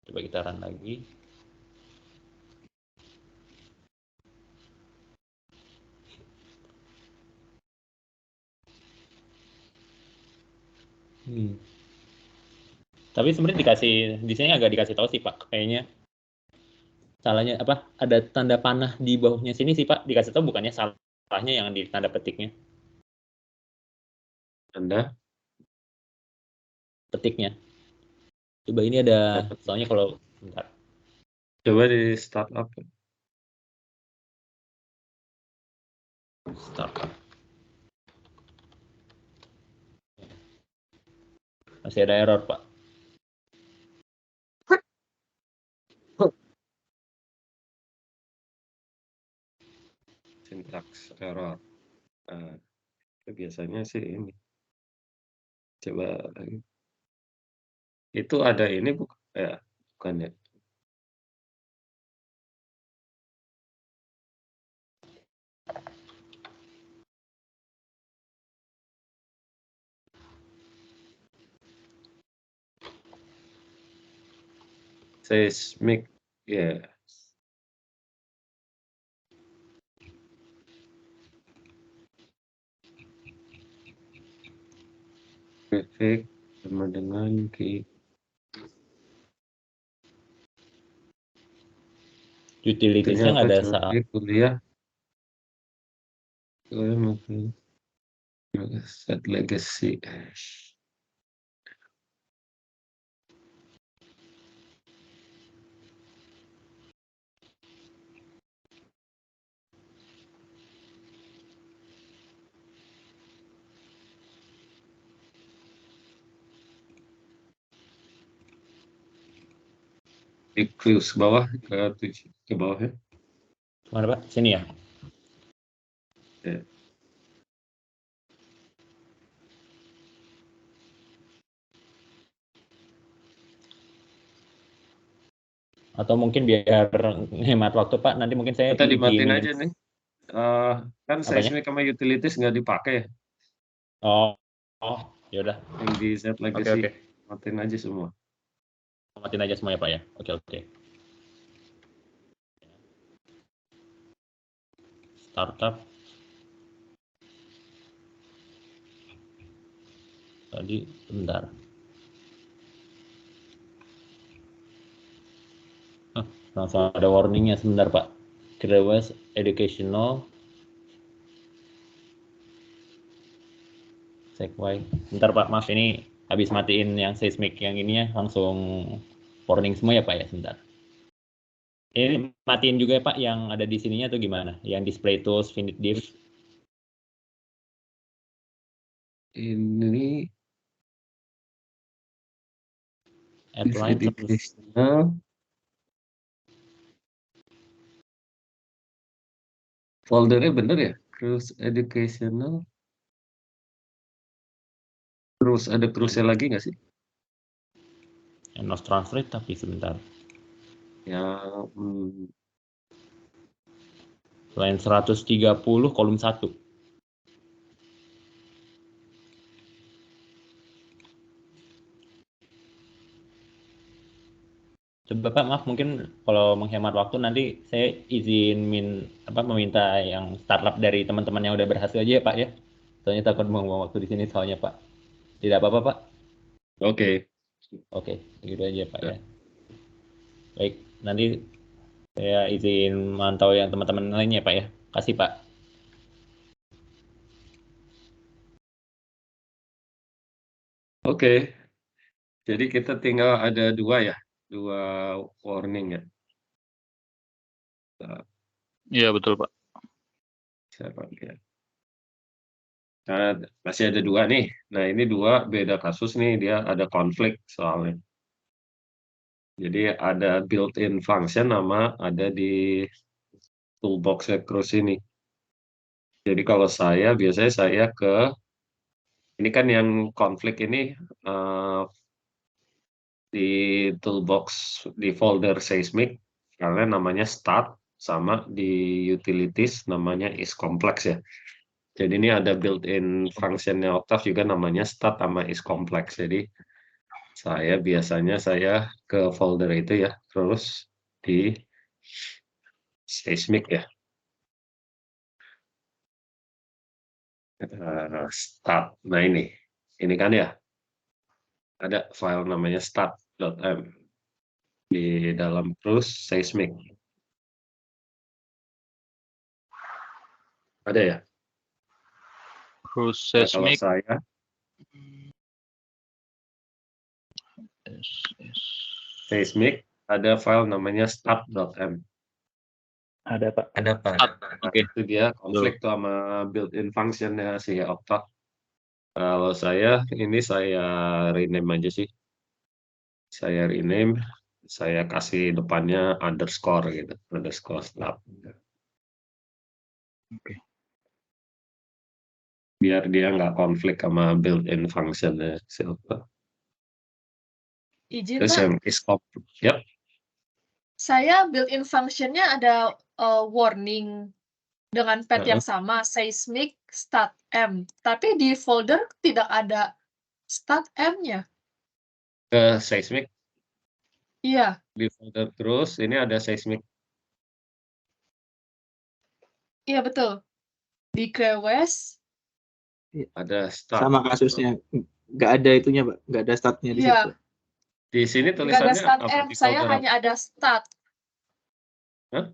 Coba kita run lagi. Tapi sebenarnya dikasih di sini agak dikasih tahu sih Pak. Kayaknya salahnya apa? Ada tanda panah di bawahnya sini sih Pak. Dikasih tahu bukannya salahnya yang di tanda petiknya.
Anda?
Petiknya. Coba ini ada, soalnya kalau bentar.
Coba di startup.
Startup. Masih ada error Pak.
Syntax error. Nah, biasanya sih ini. Coba itu ada ini bukan ya? Bukan ya? Seismic ya. Grafik sama dengan key.
Utilities-nya nggak ada salah.
Kuliah. Set legacy. Di cruise bawah ke bawah ya.
Mana Pak? Sini ya.
Ya.
Atau mungkin biar hemat waktu Pak, nanti mungkin saya
Kita dimatiin
izinin.
aja nih. Kan seismic sama utilities nggak dipakai ya.
Oh, yaudah.
Yang di set legacy.
Oke.
Matiin aja semua.
Matiin aja semua ya Pak ya. Oke. Startup. Tadi bentar. Langsung ada warningnya sebentar Pak. Create educational. Segway. Bentar Pak, maaf ini habis matiin yang seismic yang ininya langsung warning semua ya Pak ya, sebentar. Ini matiin juga ya Pak yang ada di sininya atau gimana? Yang display tools, finite div.
Ini
Apply
educational. Foldernya bener ya? Cruise educational. Terus ada cruise lagi nggak sih?
Nos translate tapi sebentar.
Ya,
Line 130 kolom 1. Coba Pak, maaf mungkin kalau menghemat waktu nanti saya izin meminta yang startup dari teman-teman yang udah berhasil aja ya Pak ya. Soalnya takut buang waktu di sini soalnya Pak. Tidak apa-apa Pak?
Oke,
gitu aja Pak ya. Baik, nanti saya izin mantau yang teman-teman lainnya Pak ya. Kasih Pak.
Oke. Jadi kita tinggal ada dua warning ya.
Iya betul Pak.
Siapa ya? Nah, masih ada 2 nih. Nah, ini 2 beda kasus nih, dia ada konflik soalnya. Jadi ada built-in function sama ada di toolbox Cruise ini. Jadi kalau saya biasanya saya ini kan yang konflik ini di toolbox di folder seismic karena namanya start sama di utilities namanya is complex ya. Jadi ini ada built-in functionnya Octave juga namanya start sama is complex. Jadi saya biasanya ke folder itu ya, terus di seismic ya. Start. Nah ini kan ya ada file namanya start.m di dalam Cruise seismic. Ada ya?
Cruise
Nah, kalau
seismic.
saya seismic ada file namanya start.m.
Ada Pak.
Ada Pak.
Oke.
Itu dia konflik tuh sama built-in functionnya si Octave. Kalau saya rename aja sih. Saya rename, saya kasih depannya underscore gitu, underscore start.
Oke.
Biar dia nggak konflik sama built-in functionnya si Octave.
Izin
Terus
Pak,
yang is complex, yep.
saya built-in function-nya ada warning dengan path yang sama, seismic start M. Tapi di folder tidak ada start M-nya.
Ke seismic
Iya,
di folder terus ini ada seismic.
iya betul. Di QoS,
Ada start.
Sama kasusnya, nggak ada itunya Pak, nggak ada startnya di
iya,
situ.
Di sini
nggak ada
tulisannya
start
apa?
M,
Di
saya
folder
hanya ada start.
Hah?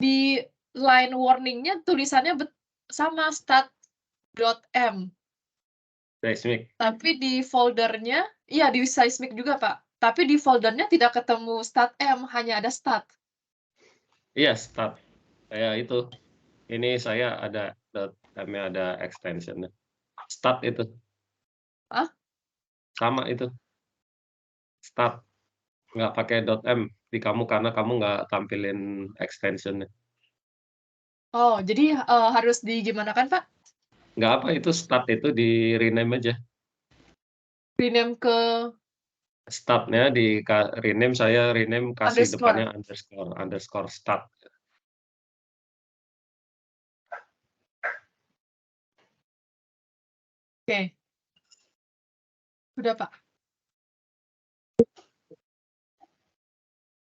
Di line warning-nya tulisannya sama start.m.
seismic.
Tapi di foldernya, iya di seismic juga Pak. Tapi di foldernya tidak ketemu start M, hanya ada start.
Iya, start. Itu. Ini saya ada .m-nya ada extension-nya. Start itu.
Hah?
Sama itu. Start. Nggak pakai .m di kamu karena kamu nggak tampilin extension-nya.
Oh, jadi harus gimana kan Pak?
Nggak apa, itu start itu di rename aja.
Rename ke
Start-nya di rename, saya rename kasih
underscore.
depannya underscore start.
Oke. Udah Pak.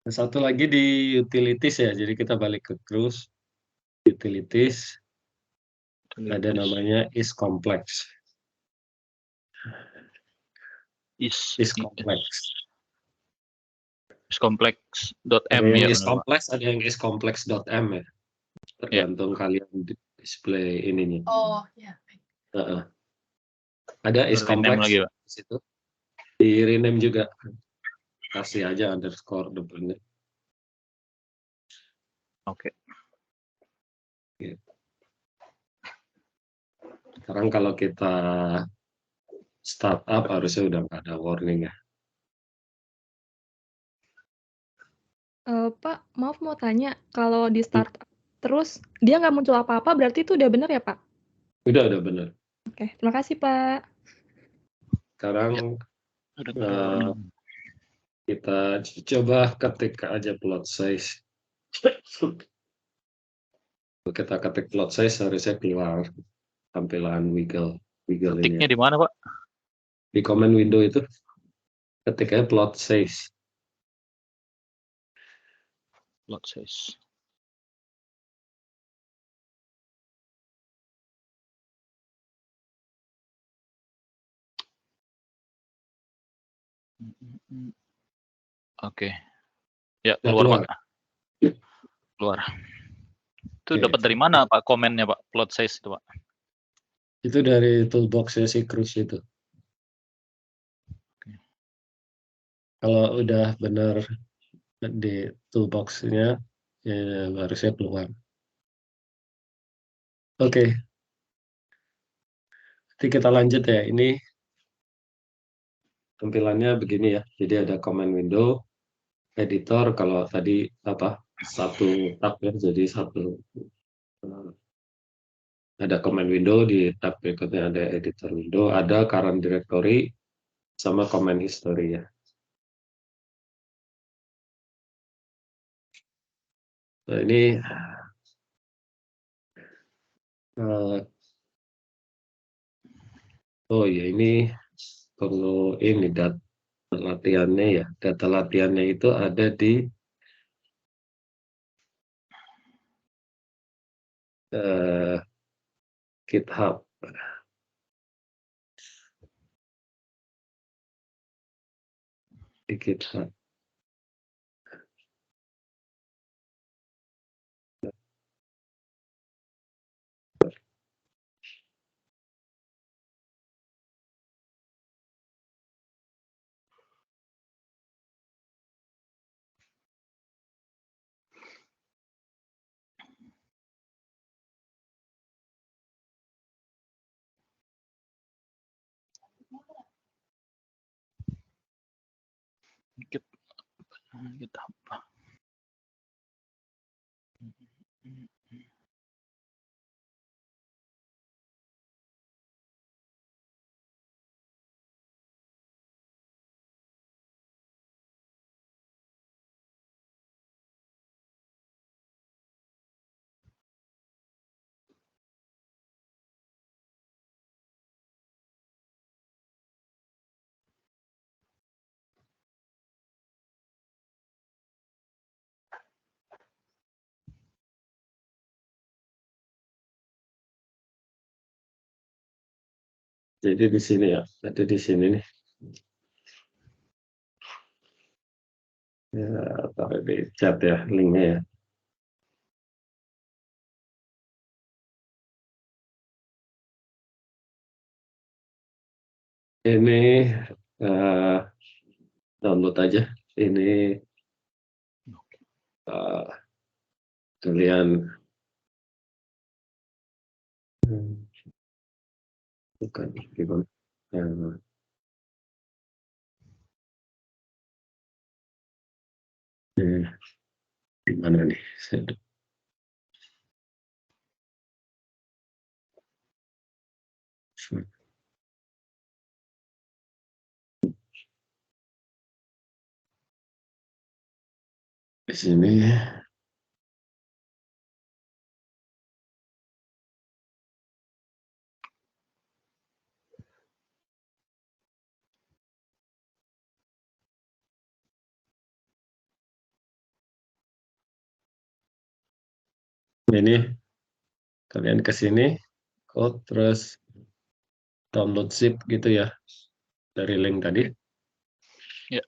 Satu lagi di utilities ya, jadi kita balik ke Cruise. Utilities. Ada namanya is complex. Is complex.
Is complex.m
Ada yang
ya.
is complex, ada yang is complex.m ya. Tergantung kalian display ininya.
Oh, ya.
Ada is complex
lagi, Pak.
di situ. Di rename juga. Kasih aja underscore depannya.
Oke.
Sekarang kalau kita startup harusnya udah nggak ada warning ya.
Pak, maaf mau tanya, kalau di startup terus dia nggak muncul apa-apa, berarti itu udah benar ya Pak?
Udah benar.
Oke, terima kasih Pak.
Sekarang kita coba ketik aja plot size. Kita ketik plot size harusnya keluar tampilan wiggle
Ketiknya
ini.
di mana Pak?
Di command window itu ketik aja plot size.
Plot size. Oke. Ya, keluar Pak. Keluar. Itu dapat dari mana Pak komennya Pak? Plot size itu Pak?
Itu dari toolbox si Cruise itu. Kalau udah benar di toolbox-nya ya harusnya keluar. Oke. Nanti kita lanjut ya. Ini tampilannya begini ya. Jadi ada command window, editor. Kalau tadi apa satu tab ya, jadi satu. Ada command window, di tab berikutnya ada editor window, ada current directory, sama command history ya. Nah, ini oh ya, ini perlu ini data latihannya ya. Data latihannya itu ada di GitHub. Di GitHub.
GitHub.
Jadi di sini ya, ada di sini nih. Ya, taruh di chat ya, linknya ya. Ini download aja. Ini kalian bukan gimana? Di mana nih? Di sini. Ini kalian ke sini, code, terus download zip gitu ya, dari link tadi.
Ya.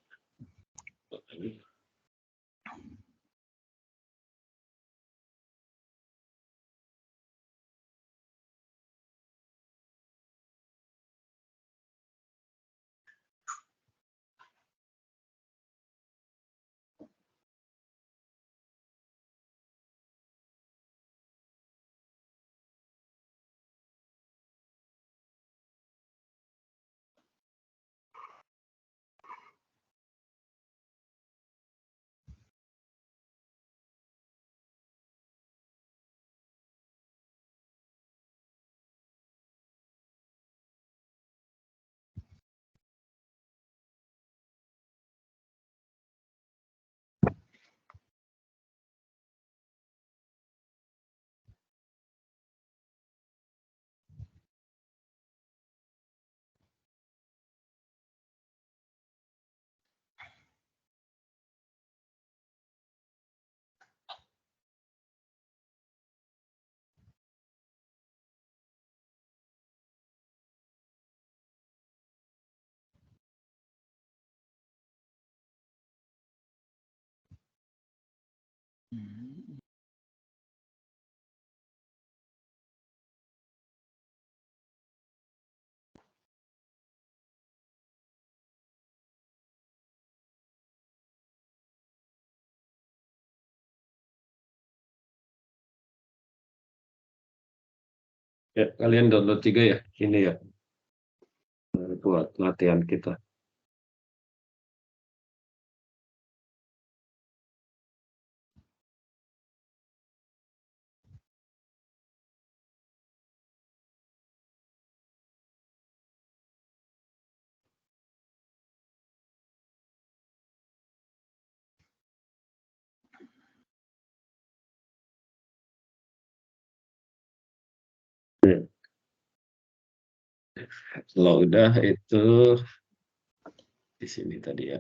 Ya, kalian download juga ya, ini ya. buat latihan kita. Kalau udah itu di sini tadi ya.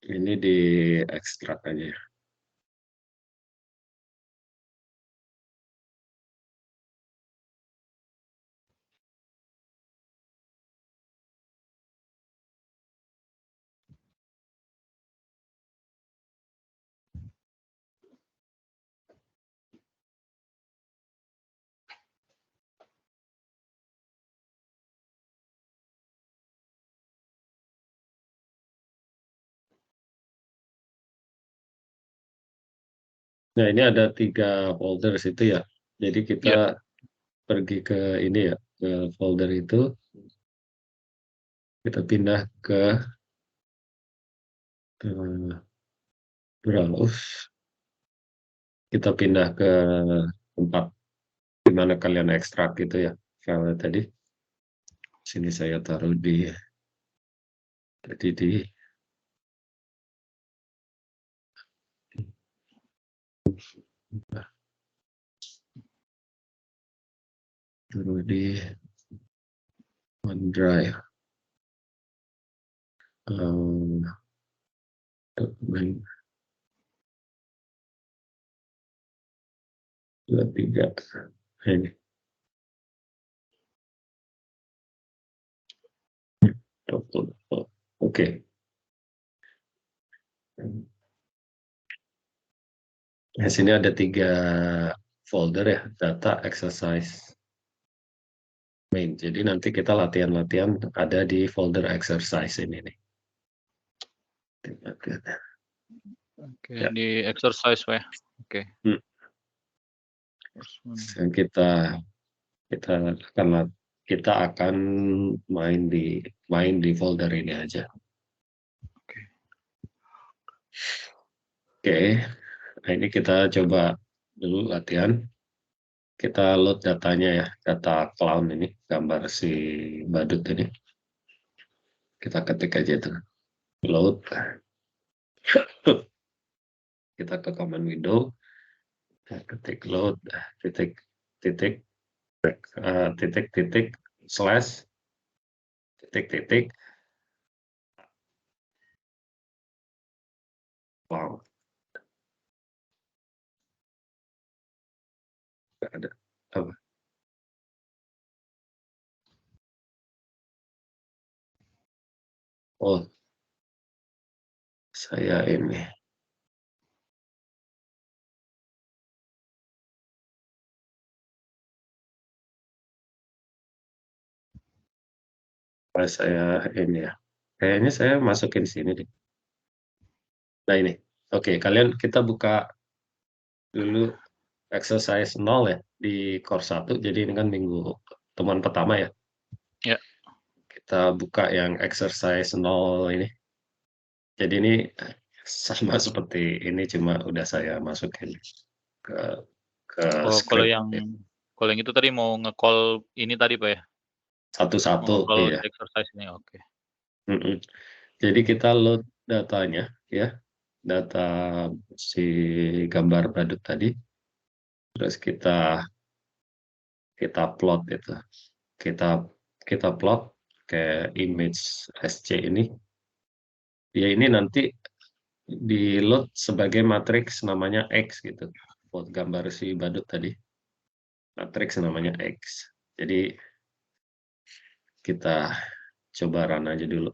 Ini di ekstrak aja ya. Nah, ini ada 3 folder situ ya. Jadi kita pergi ke ini ya, ke folder itu. Kita pindah ke browse. Kita pindah ke tempat di mana kalian ekstrak gitu ya, file tadi. Sini saya taruh di OneDrive. Dokumen 23 ini. Oke. Di sini ada 3 folder ya, data, exercise, main. Jadi nanti kita latihan-latihan ada di folder exercise ini nih.
Oke,
Ya.
di exercise Pak ya. Oke.
Yang kita akan main di folder ini aja. Oke. Nah, ini kita coba dulu latihan. Kita load datanya ya, data clown ini, gambar si badut ini. Kita ketik aja itu. Load. Kita ke command window. Ketik load, titik slash titik wow. Nggak ada apa. Oh, saya ini. Saya ini ya. Kayaknya saya masukin sini deh. Nah ini. Oke, kita buka dulu exercise 0 ya di course 1. Jadi ini kan minggu teman pertama ya.
Ya.
Kita buka yang exercise 0 ini. Jadi ini sama seperti ini, cuma udah saya masukin ke
Oh, kalau yang itu tadi mau nge-call ini tadi Pak ya?
Satu-satu,
Kalau
iya.
exercise ini, oke.
Jadi kita load datanya ya, data si gambar badut tadi, terus kita plot itu, kita plot kayak image SC ini. Ya ini nanti di load sebagai matriks namanya X gitu, buat gambar si badut tadi. Matriks namanya X. Jadi kita coba run aja dulu.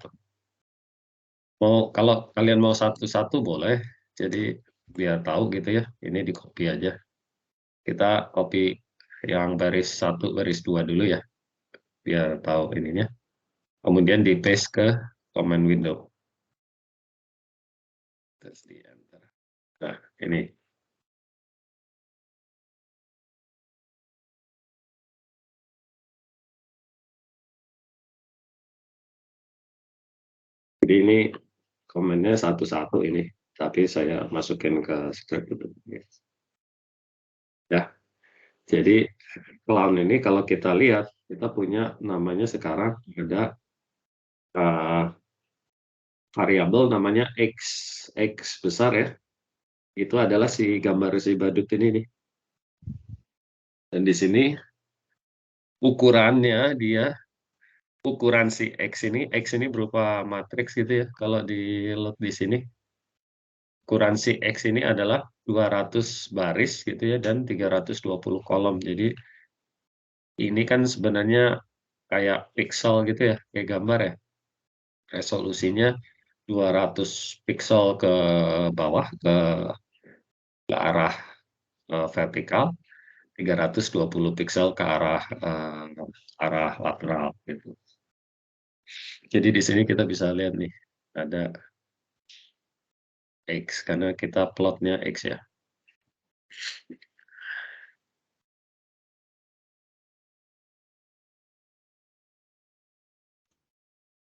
Kalau kalian mau satu-satu boleh, jadi biar tahu gitu ya, ini di copy aja. Kita copy yang baris 1, baris 2 dulu ya, biar tahu ininya. Kemudian di paste ke command window. Terus di enter. Nah, ini. Jadi ini komennya satu-satu ini, tapi saya masukin ke script itu. Ya, jadi clown ini kalau kita lihat, kita punya namanya sekarang ada variabel namanya x besar ya. Itu adalah si gambar si badut ini nih. Dan di sini ukurannya ukuran si x ini berupa matriks gitu ya. Kalau di load di sini ukuran si x ini adalah 200 baris gitu ya dan 320 kolom. Jadi ini kan sebenarnya kayak pixel gitu ya, kayak gambar ya. Resolusinya 200 pixel ke bawah ke arah vertikal, 320 pixel ke arah lateral gitu. Jadi di sini kita bisa lihat nih ada X karena kita plotnya X ya.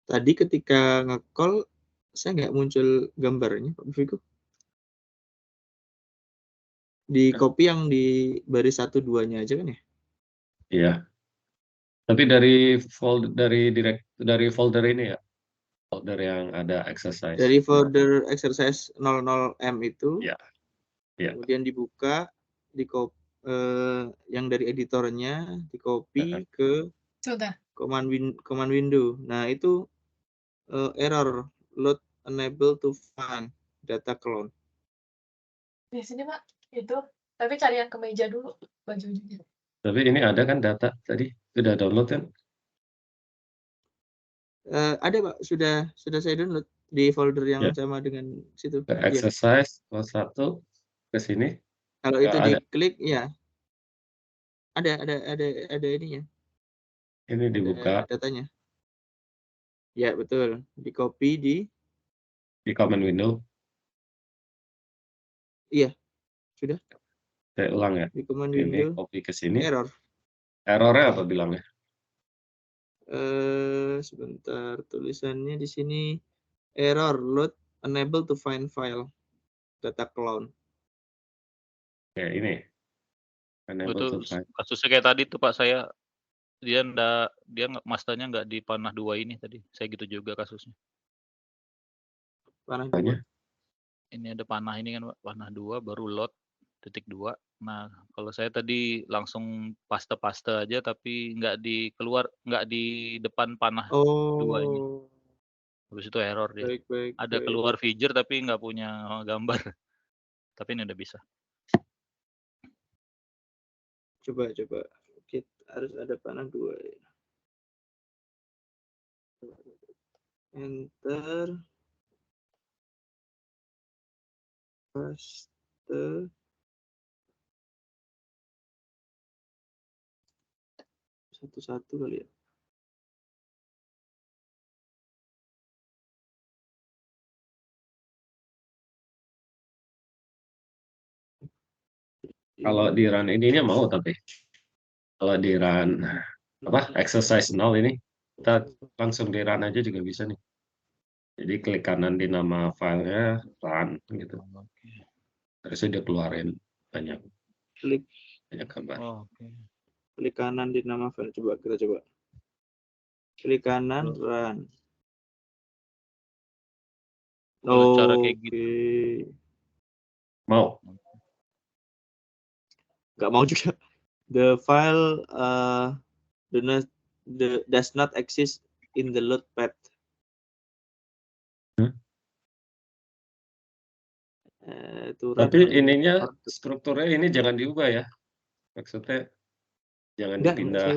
Tadi ketika nge-call saya nggak muncul gambarnya Pak Biku. Di copy yang di baris 1-2-nya aja kan ya?
Iya. Tapi dari folder ini ya. Folder yang ada exercise.
Dari folder exercise 00M itu.
Ya. Ya.
Kemudian dibuka, yang dari editornya di copy ke command window. Nah, itu error load unable to find data clone.
Di sini Pak, itu. Tapi cari yang kemeja dulu bajunya.
Tapi ini ada kan data tadi sudah download kan?
Ada Pak, sudah saya download di folder yang sama dengan situ.
Exercise 1 ke sini.
Kalau itu diklik ya. Ada ininya.
Ini dibuka.
Datanya. Ya, betul. Di copy di
command window.
Iya. Sudah.
Saya ulang ya.
Di command
ini
window.
Copy ke sini.
Error.
Errornya apa bilangnya?
Sebentar, tulisannya di sini error load unable to find file data clone.
Ya, ini.
Betul, kasusnya kayak tadi tuh Pak, dia masternya nggak di panah 2 ini tadi. Saya gitu juga kasusnya.
Panah 2.
Ini ada panah ini kan Pak, panah 2 baru load titik 2. Nah, kalau saya tadi langsung paste aja tapi nggak di depan panah 2 ini. Habis itu error dia. Ada keluar figure tapi nggak punya gambar. Tapi ini udah bisa.
Coba. Kita harus ada panah 2 ya. Enter. Paste. Satu-satu kali ya.
Kalau di run ininya mau tapi kalau di run exercise 0 ini kita langsung di run aja juga bisa nih. Jadi klik kanan di nama filenya run gitu. Terus dia keluarin banyak gambar.
Klik kanan di nama file. Kita coba. Klik kanan run.
Cara kayak gitu.
Mau.
Nggak mau juga. The file does not exist in the load path.
Tapi ininya strukturnya ini jangan diubah ya. Maksudnya jangan dipindah.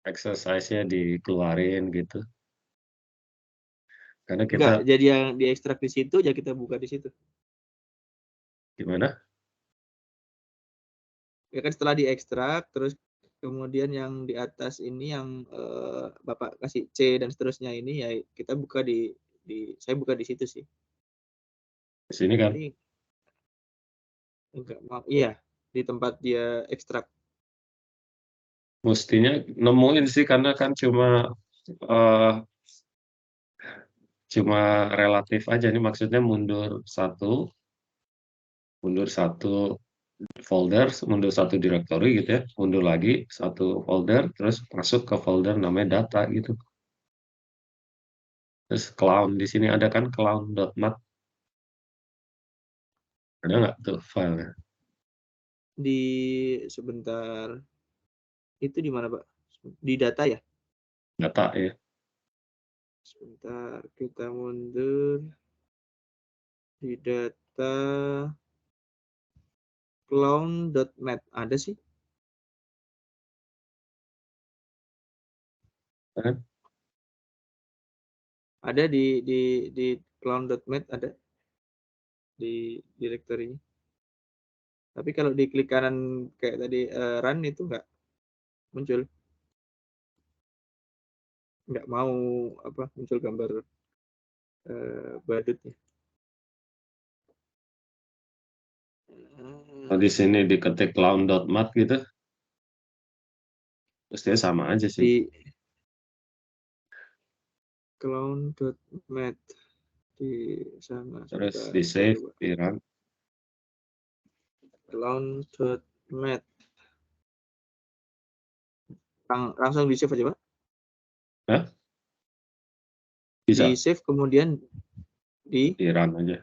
Exercise-nya dikeluarin gitu. Karena kita
jadi yang diekstrak di situ ya kita buka di situ.
Gimana?
Ya kan setelah diekstrak terus kemudian yang di atas ini yang Bapak kasih C dan seterusnya ini ya kita buka saya buka di situ sih.
Di sini kan?
Enggak mau. Iya, di tempat dia ekstrak.
Mestinya nemuin sih karena kan cuma cuma relatif aja nih, maksudnya mundur satu folder, mundur satu directory gitu ya, mundur lagi satu folder, terus masuk ke folder namanya data gitu. Terus clown di sini ada kan clown.mat, ada nggak tuh filenya?
Di sebentar, itu di mana Pak? Di data ya?
Data ya.
Sebentar, kita mundur di data clown.mat ada sih?
Kan?
Ada di clown.mat ada di directory-nya. Tapi kalau di klik kanan kayak tadi run itu nggak muncul. Nggak mau apa muncul gambar badutnya.
Oh, di sini diketik clown.mat gitu. Terus dia sama aja sih.
Di clown.mat di sana.
Terus
Sebentar,
di save,
coba.
di run.
Clown.mat. Langsung di save aja Pak.
Hah? Bisa.
Di save kemudian di
run aja.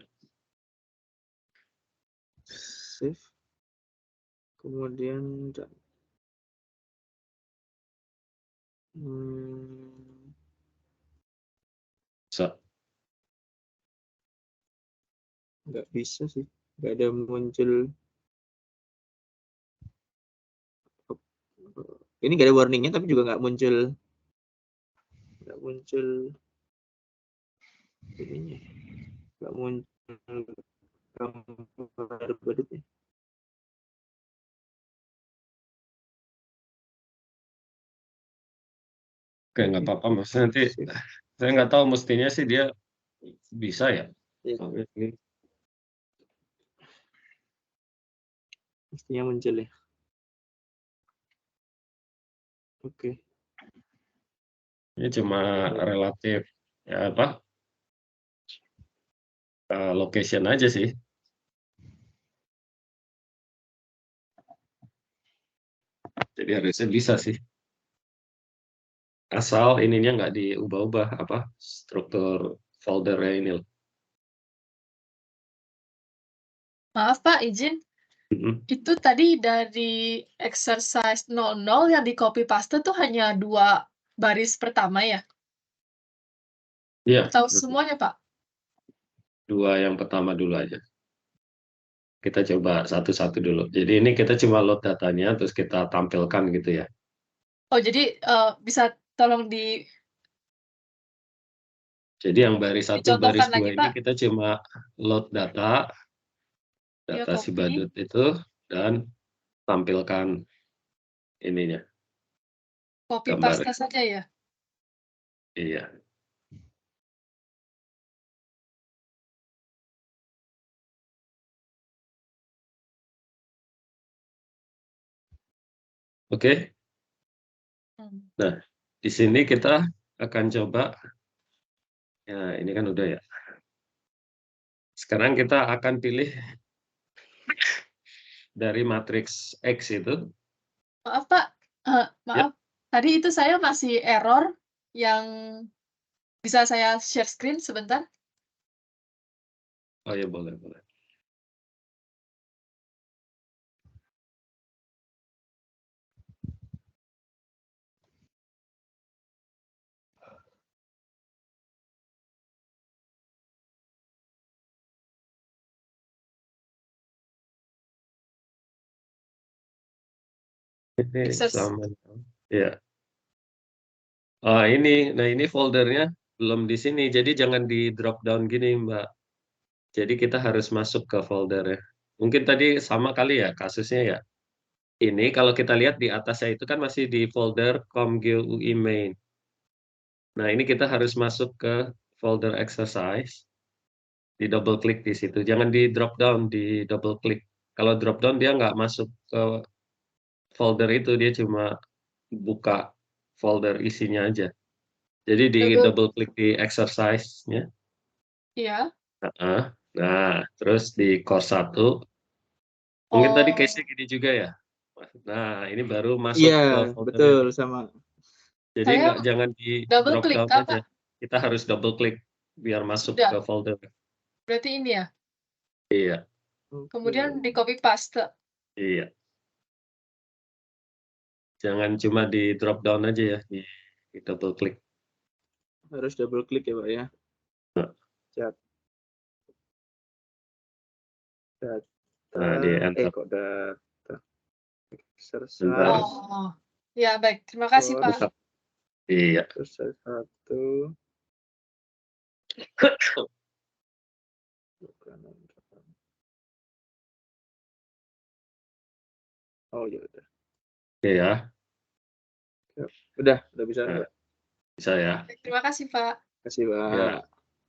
save kemudian run.
Bisa.
Nggak bisa sih, nggak ada muncul. Ini nggak ada warningnya tapi juga nggak muncul ininya, nggak muncul gambar badutnya.
Oke, nggak apa-apa, maksudnya nanti saya nggak tahu, mestinya sih dia bisa ya.
Mestinya muncul ya. Oke.
Ini cuma relatif ya apa? Location aja sih. Jadi harusnya bisa sih. Asal ininya nggak diubah-ubah apa struktur foldernya ini.
Maaf Pak, izin. Itu tadi dari exercise 00 yang di copy paste tuh hanya 2 baris pertama ya?
Iya.
Atau semuanya Pak?
2 yang pertama dulu aja. Kita coba satu-satu dulu. Jadi ini kita cuma load datanya, terus kita tampilkan gitu ya.
Oh, jadi bisa tolong
Jadi yang baris 1, baris 2 ini
Pak.
kita cuma load data si badut itu, dan tampilkan ininya.
Copy paste saja ya?
Iya. Oke. Nah, di sini kita akan coba. Ya, ini kan udah ya. Sekarang kita akan pilih dari matriks X itu.
Maaf Pak, maaf. Tadi itu saya masih error yang bisa saya share screen sebentar?
Oh ya, boleh, boleh. Ini sama. Ya. Oh, ini foldernya belum di sini, jadi jangan di drop down gini, Mbak. Jadi kita harus masuk ke foldernya. Mungkin tadi sama kali ya kasusnya ya. Ini kalau kita lihat di atasnya itu kan masih di folder com.gui main. Nah, ini kita harus masuk ke folder exercise, di double klik di situ. Jangan di drop down, di double klik. Kalau drop down dia nggak masuk ke folder itu, dia cuma buka folder isinya aja. Jadi di double klik di exercise-nya.
Iya.
Nah, terus di core 1, mungkin tadi case-nya gini juga ya. Nah, ini baru masuk
Iya,
ke folder
betul
ini.
sama.
Jadi
Saya
jangan di
double
drop
klik
down
Kak,
aja.
Pak.
Kita harus double klik biar masuk
Udah.
ke folder.
Berarti ini ya.
Iya.
Kemudian di copy paste.
Iya. Jangan cuma di drop down aja ya, di double klik.
Harus double klik ya Pak ya. Chat.
Nah, di enter.
Kok data. Exercise.
Oh, ya baik. Terima kasih Pak.
Iya.
Exercise 1. Oh ya udah.
Oke ya.
Udah bisa.
Nah, bisa ya.
Terima kasih Pak.
Terima kasih Pak.
Ya.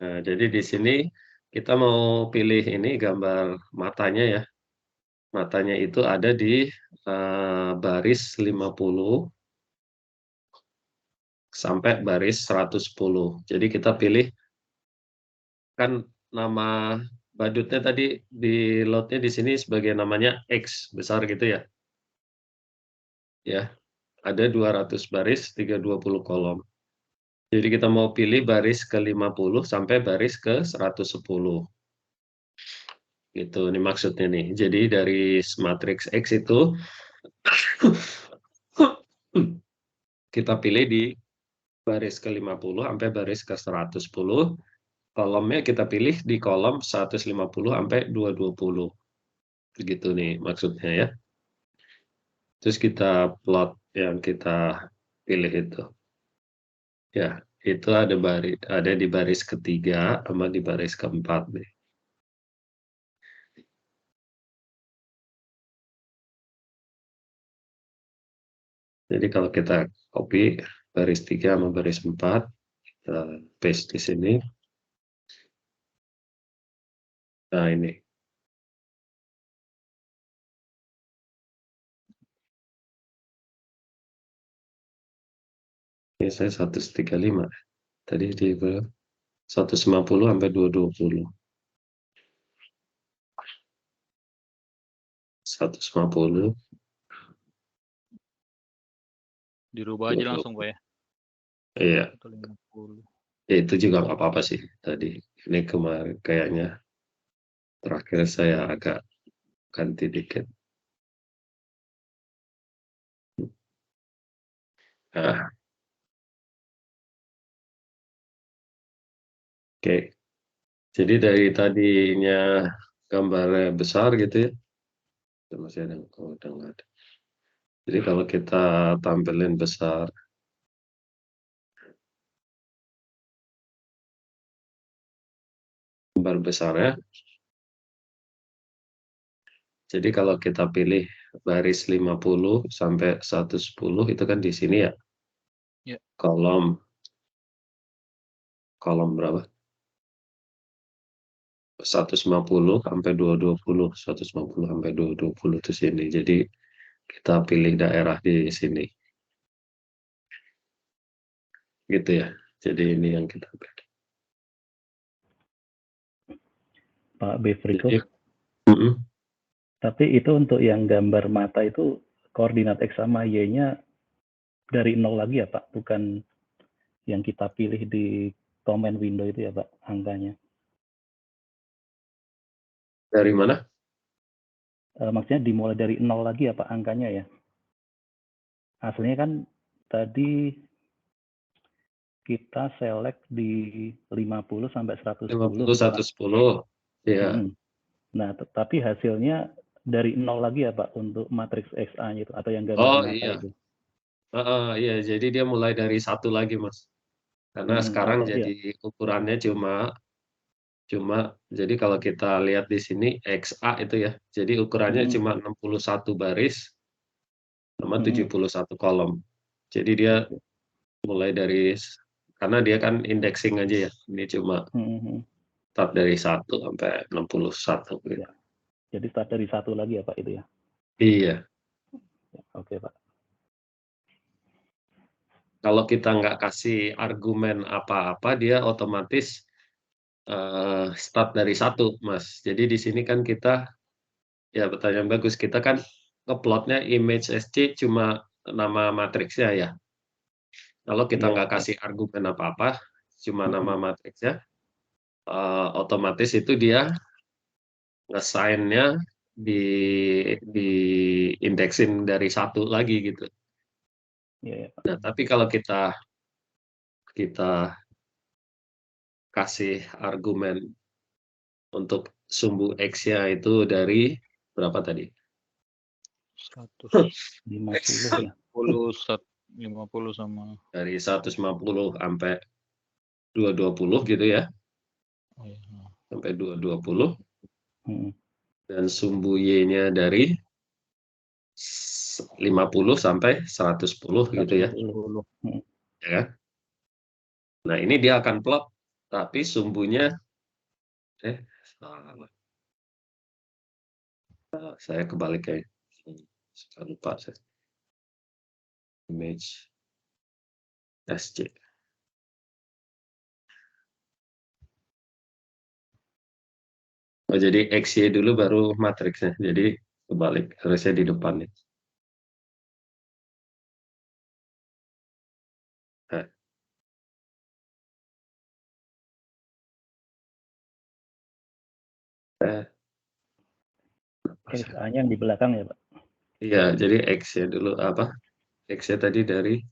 Nah, jadi di sini kita mau pilih ini gambar matanya ya. Matanya itu ada di baris 50 sampai baris 110. Jadi kita pilih, kan nama badutnya tadi di loadnya di sini sebagai namanya X besar gitu ya. Ya, ada 200 baris, 320 kolom. Jadi kita mau pilih baris ke 50 sampai baris ke 110. Gitu, ini maksudnya nih. Jadi dari matriks X itu kita pilih di baris ke 50 sampai baris ke 110. Kolomnya kita pilih di kolom 150 sampai 220. Begitu nih maksudnya ya. Terus kita plot yang kita pilih itu. Ya, itu ada di baris ketiga sama di baris keempat nih. Jadi kalau kita copy baris 3 sama baris 4, kita paste di sini. Nah, ini. Ini saya 135. Tadi di 150 sampai 220. 150.
Dirubah aja langsung Pak ya.
Iya.
150.
Ya, itu juga nggak apa-apa sih tadi. Ini kemarin kayaknya terakhir saya agak ganti dikit. Nah. Oke. Jadi dari tadinya gambarnya besar gitu ya. Masih ada, udah nggak ada. Jadi kalau kita tampilin besar, gambar besarnya. Jadi kalau kita pilih baris 50 sampai 110 itu kan di sini ya.
Ya.
Kolom berapa? 150 sampai 220, 150 sampai 220 itu sini. Jadi kita pilih daerah di sini. Gitu ya. Jadi ini yang kita pilih.
Pak Befriko.
Jadi,
tapi itu untuk yang gambar mata itu koordinat X sama Y-nya dari 0 lagi ya Pak, bukan yang kita pilih di command window itu ya Pak, angkanya.
Dari mana?
Maksudnya dimulai dari 0 lagi ya Pak, angkanya ya. Aslinya kan tadi kita select di 50 sampai 110.
50, 110. Ya.
Nah, tapi hasilnya dari 0 lagi ya Pak untuk matriks XA itu atau yang gambar mata
Iya.
itu.
Iya, jadi dia mulai dari 1 lagi, Mas. Karena sekarang jadi ukurannya cuma jadi kalau kita lihat di sini XA itu ya. Jadi ukurannya cuma 61 baris sama 71 kolom. Jadi dia mulai dari, karena dia kan indexing aja ya. Ini cuma start dari 1 sampai 61 gitu.
Ya. Jadi start dari 1 lagi ya Pak itu ya?
Iya.
Oke Pak.
Kalau kita nggak kasih argumen apa-apa, dia otomatis start dari 1, Mas. Jadi di sini kan kita, ya pertanyaan bagus, kita kan ngeplotnya image SC cuma nama matriksnya ya. Kalau kita nggak kasih argumen apa-apa, cuma nama matriksnya, otomatis itu dia nge-sign-nya di indeksin dari 1 lagi gitu. Nah, tapi kalau kita kasih argumen untuk sumbu X-nya itu dari berapa tadi?
150 ya. 50 sama
Dari 150 sampai 220 gitu ya. Sampai 220. Dan sumbu Y-nya dari 50 sampai 110 gitu ya. Ya kan? Nah, ini dia akan plot, tapi sumbunya saya kebalik kayak lupa saya. Image SC. Oh, jadi XY dulu baru matriksnya. Jadi kebalik, harusnya di depan nih.
SA-nya yang di belakang ya, Pak?
Iya, jadi X-nya dulu apa? X-nya tadi dari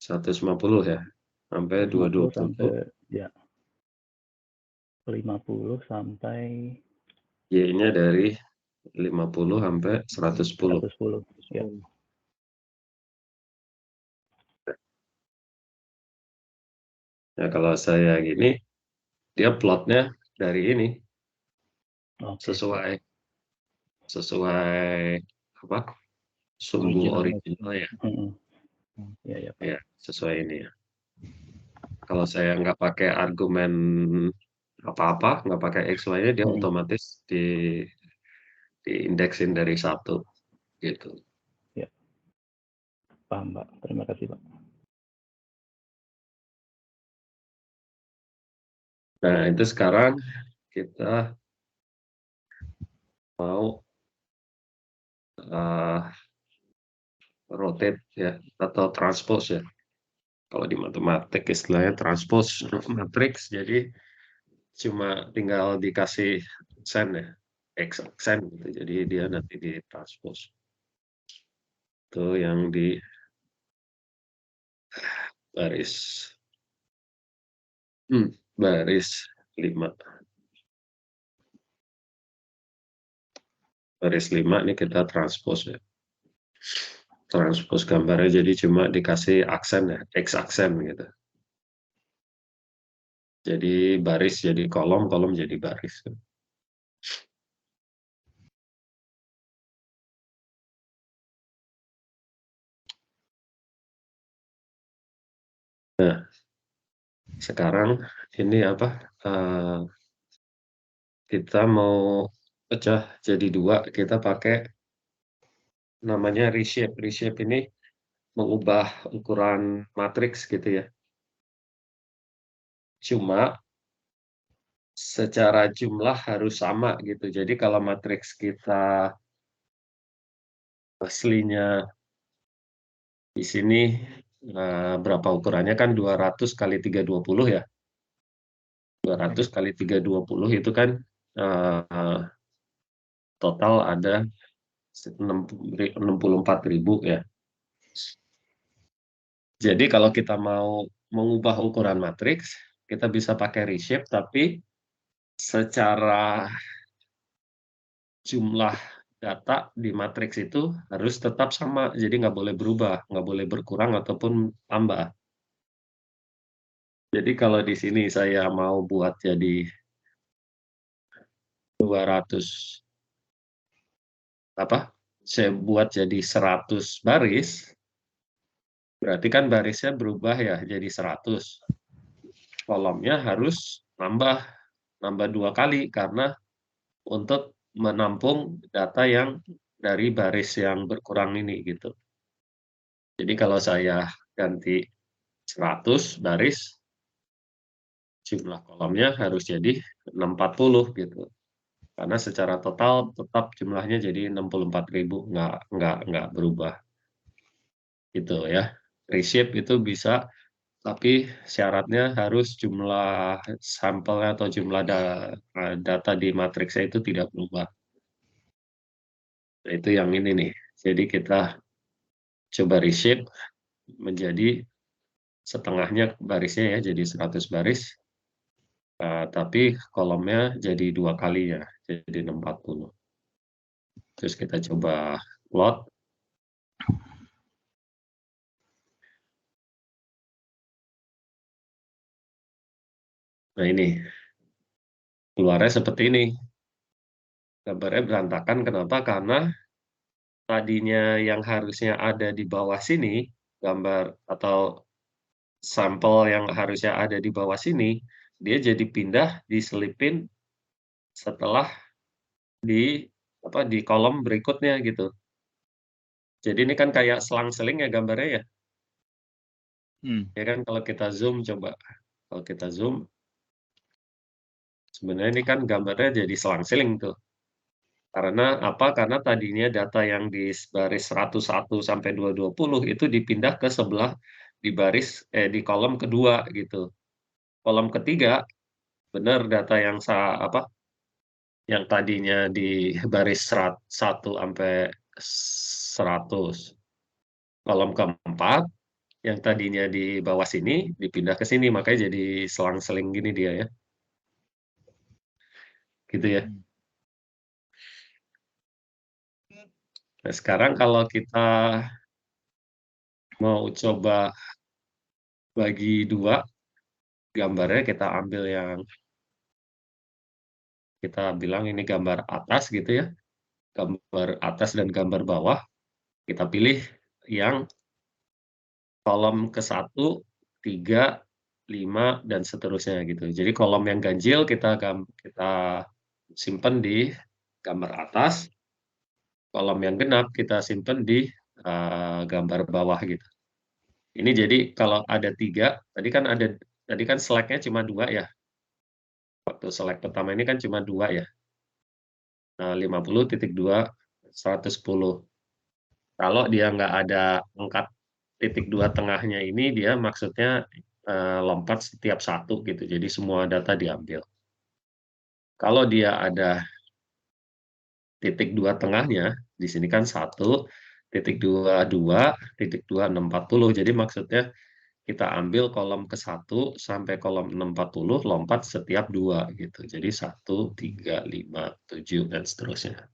150 ya, sampai 220.
Sampai, ya. 50 sampai
Y-nya dari 50 sampai 110.
110, ya.
Nah, kalau saya gini, dia plotnya dari ini. Sesuai apa? Sumbu original ya. Ya, sesuai ini ya. Kalau saya nggak pakai argumen apa-apa, nggak pakai XY-nya, dia otomatis diindeksin dari 1 gitu.
Ya. Paham, Pak. Terima kasih, Pak.
Nah, itu sekarang kita mau rotate ya, atau transpose ya. Kalau di matematik istilahnya transpose matriks, jadi cuma tinggal dikasih aksen ya, X aksen gitu. Jadi dia nanti di transpose. Itu yang di baris 5. Baris 5 ini kita transpose ya. Transpose gambarnya jadi cuma dikasih aksen ya, X aksen gitu. Jadi baris jadi kolom, kolom jadi baris. Nah, sekarang ini apa? Kita mau pecah jadi 2, kita pakai namanya reshape. Reshape ini mengubah ukuran matriks gitu ya. Cuma secara jumlah harus sama gitu. Jadi kalau matriks kita aslinya di sini berapa ukurannya kan 200 kali 320 ya. 200 kali 320 itu kan total ada 64.000 ya. Jadi kalau kita mau mengubah ukuran matriks, kita bisa pakai reshape, tapi secara jumlah data di matriks itu harus tetap sama, jadi nggak boleh berubah, nggak boleh berkurang ataupun tambah. Jadi kalau di sini saya mau buat jadi 200 apa? Saya buat jadi 100 baris, berarti kan barisnya berubah ya jadi 100. Kolomnya harus nambah 2 kali karena untuk menampung data yang dari baris yang berkurang ini gitu. Jadi kalau saya ganti 100 baris, jumlah kolomnya harus jadi 640 gitu. Karena secara total tetap jumlahnya jadi 64.000, nggak berubah. Gitu ya. Reshape itu bisa, tapi syaratnya harus jumlah sampel atau jumlah data di matriksnya itu tidak berubah. Nah, itu yang ini nih. Jadi kita coba reshape menjadi setengahnya barisnya ya, jadi 100 baris. Tapi kolomnya jadi 2 kali ya, jadi 640. Terus kita coba plot. Nah ini, keluarnya seperti ini. Gambarnya berantakan, kenapa? Karena tadinya yang harusnya ada di bawah sini, gambar atau sampel yang harusnya ada di bawah sini, dia jadi pindah, diselipin setelah di kolom berikutnya gitu. Jadi ini kan kayak selang-seling ya gambarnya ya. Ya kan kalau kita zoom coba. Kalau kita zoom, sebenarnya ini kan gambarnya jadi selang-seling tuh. Karena apa? Karena tadinya data yang di baris 101 sampai 220 itu dipindah ke sebelah di kolom kedua gitu. Kolom ketiga benar data yang yang tadinya di baris 1 sampai 100. Kolom keempat yang tadinya di bawah sini dipindah ke sini, makanya jadi selang-seling gini dia ya. Gitu ya. Nah, sekarang kalau kita mau coba bagi dua, gambarnya kita ambil yang kita bilang ini gambar atas gitu ya. Gambar atas dan gambar bawah. Kita pilih yang kolom ke-1, 3, 5, dan seterusnya gitu. Jadi kolom yang ganjil kita simpan di gambar atas, kolom yang genap kita simpan di gambar bawah gitu. Ini jadi kalau ada 3, tadi kan select-nya cuma 2 ya. Waktu select pertama ini kan cuma 2 ya. 50.2, 110. Kalau dia nggak ada angkat titik 2 tengahnya ini, dia maksudnya lompat setiap 1 gitu. Jadi semua data diambil. Kalau dia ada titik 2 tengahnya, di sini kan 1, titik 2, 2, titik 2, 640. Jadi maksudnya kita ambil kolom ke-1 sampai kolom 640, lompat setiap 2 gitu. Jadi 1, 3, 5, 7, dan seterusnya.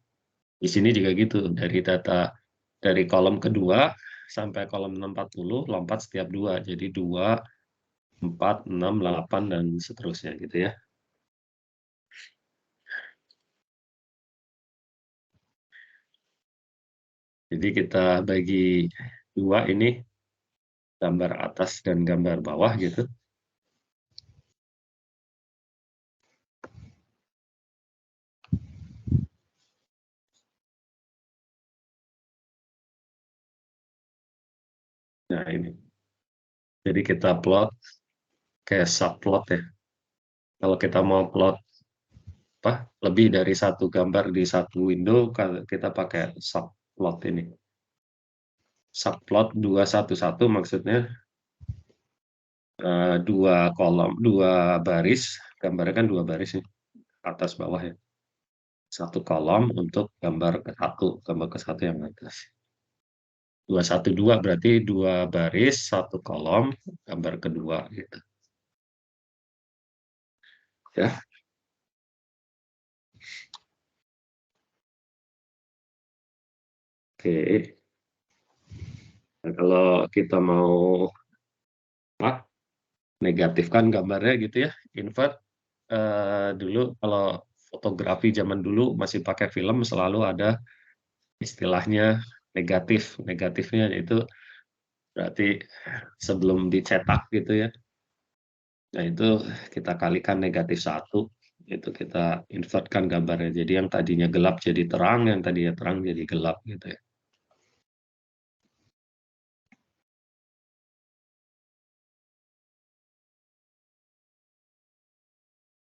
Di sini juga gitu, dari kolom kedua sampai kolom 640, lompat setiap 2. Jadi 2, 4, 6, 8, dan seterusnya gitu ya. Jadi kita bagi 2 ini, gambar atas dan gambar bawah gitu. Nah ini. Jadi kita plot kayak subplot ya. Kalau kita mau plot lebih dari satu gambar di satu window, kita pakai subplot ini. Subplot 211 maksudnya 2 baris, gambarnya kan 2 baris nih, atas bawah ya. 1 kolom untuk gambar ke-1 yang atas. 212 berarti 2 baris, 1 kolom, gambar kedua gitu. Ya. Oke. Nah, kalau kita mau negatifkan gambarnya gitu ya, invert dulu kalau fotografi zaman dulu masih pakai film selalu ada istilahnya negatif. Negatifnya itu berarti sebelum dicetak gitu ya. Nah itu kita kalikan -1, itu kita invertkan gambarnya. Jadi yang tadinya gelap jadi terang, yang tadinya terang jadi gelap gitu ya.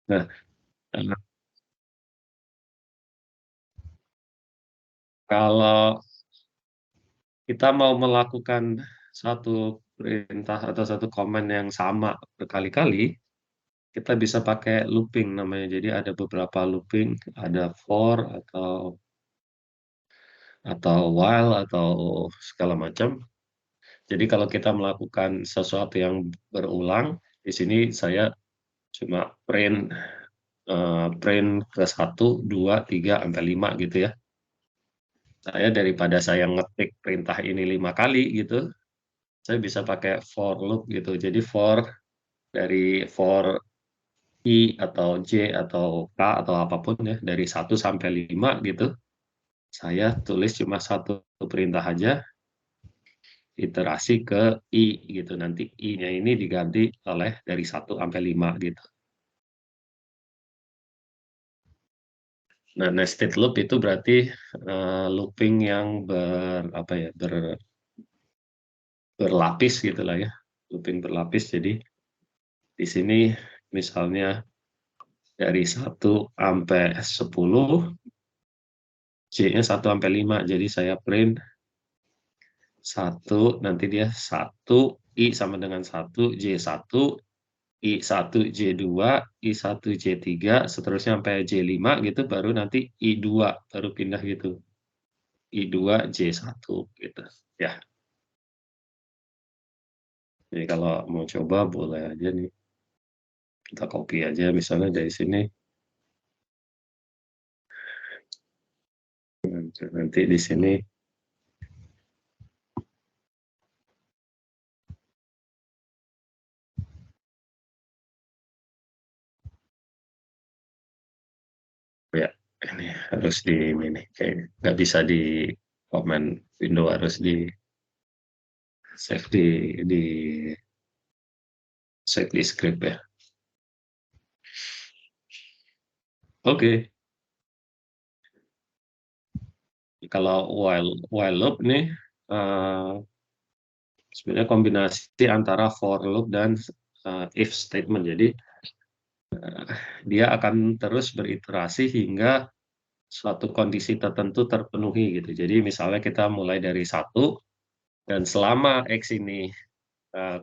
Nah, eh, kalau kita mau melakukan satu perintah atau satu command yang sama berkali-kali, kita bisa pakai looping namanya. Jadi ada beberapa looping, ada for atau while atau segala macam. Jadi kalau kita melakukan sesuatu yang berulang, di sini saya cuma print ke 1, 2, 3, sampai 5 gitu ya. Saya daripada saya ngetik perintah ini 5 kali gitu, saya bisa pakai for loop gitu. Jadi for I atau J atau K atau apapun ya, dari 1 sampai 5 gitu, saya tulis cuma satu perintah aja, iterasi ke I gitu. Nanti I-nya ini diganti oleh dari 1 sampai 5 gitu. Nah, nested loop itu berarti looping yang berlapis gitu lah ya. Looping berlapis. Jadi di sini misalnya dari 1 sampai 10, J-nya 1 sampai 5. Jadi saya print 1, nanti dia 1, I sama dengan 1, J1, I1, J2, I1, J3, seterusnya sampai J5 gitu, baru nanti I2, baru pindah gitu. I2, J1 gitu. Ya. Jadi kalau mau coba boleh aja nih. Kita copy aja misalnya dari sini. Nanti di sini ya, ini harus di ini kayak nggak bisa di command window, harus di save di script ya. Oke. Kalau while loop nih sebenarnya kombinasi antara for loop dan if statement. Jadi dia akan terus beriterasi hingga suatu kondisi tertentu terpenuhi gitu. Jadi misalnya kita mulai dari 1 dan selama X ini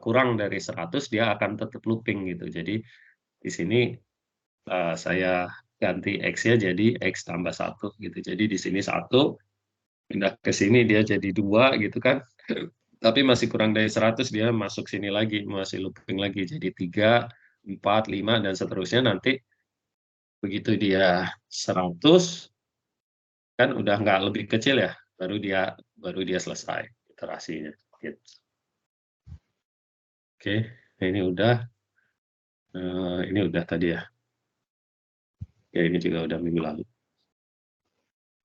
kurang dari 100, dia akan tetap looping gitu. Jadi di sini saya ganti X-nya jadi X tambah 1 gitu. Jadi di sini 1, pindah ke sini dia jadi 2 gitu kan. Tapi masih kurang dari 100, dia masuk sini lagi, masih looping lagi. Jadi 3, 4, 5, dan seterusnya. Nanti begitu dia 100, kan udah nggak lebih kecil ya, baru dia selesai iterasinya. Gitu. Oke, ini udah tadi ya. Ya ini juga udah minggu lalu.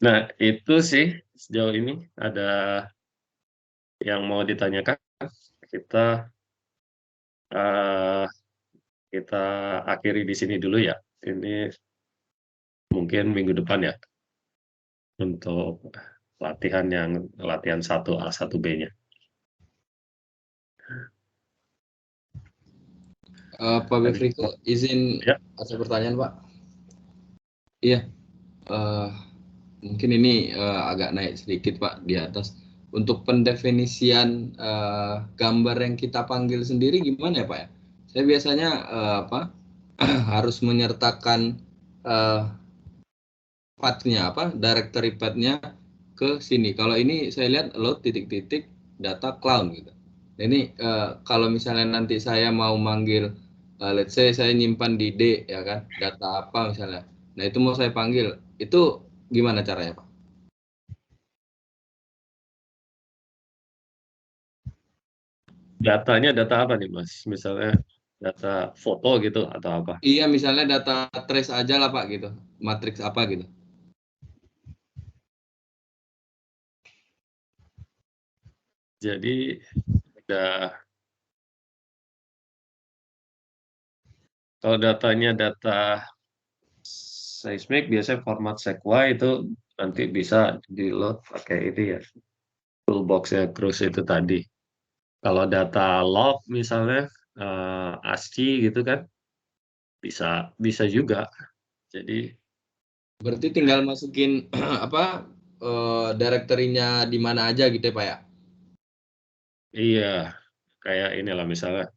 Nah itu sih sejauh ini ada yang mau ditanyakan. Kita akhiri di sini dulu ya. Ini mungkin minggu depan ya untuk latihan 1A 1B-nya.
Pak Befriko, izin
ya.
ada pertanyaan Pak. Iya, mungkin ini agak naik sedikit Pak di atas. Untuk pendefinisian gambar yang kita panggil sendiri gimana ya Pak ya? Saya biasanya harus menyertakan path-nya directory path-nya ke sini. Kalau ini saya lihat load titik-titik data cloud gitu. Ini kalau misalnya nanti saya mau manggil let's say saya nyimpan di D ya kan, data apa misalnya. Nah, itu mau saya panggil. Itu gimana caranya, Pak?
Datanya data apa nih, Mas? Misalnya data foto gitu atau apa?
Iya, misalnya data trace aja lah, Pak gitu. Matriks apa gitu.
Jadi kalau datanya data seismik, biasanya format sequoia itu nanti bisa di load pakai ini ya, toolbox-nya Cruise itu tadi. Kalau data log misalnya ASCII gitu kan, Bisa juga. Jadi
Berarti tinggal masukin apa directory-nya di mana aja gitu ya Pak ya?
iya, kayak inilah misalnya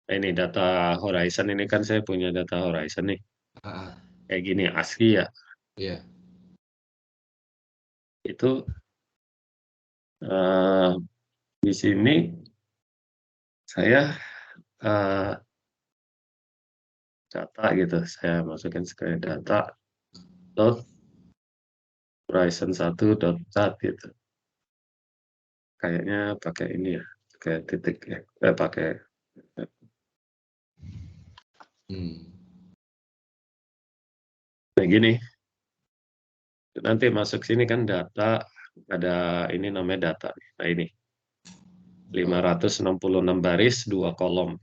ini data Horizon ini kan saya punya data Horizon nih.
Ah,
Kayak gini ASCII ya.
iya.
Itu di sini saya data gitu, saya masukin ke data dot Horizon 1.dat gitu. Kayaknya pakai ini ya, pakai titik ya, pakai kayak gini. Nanti masuk sini kan data, ada ini namanya data. Nah ini 566 baris 2 kolom.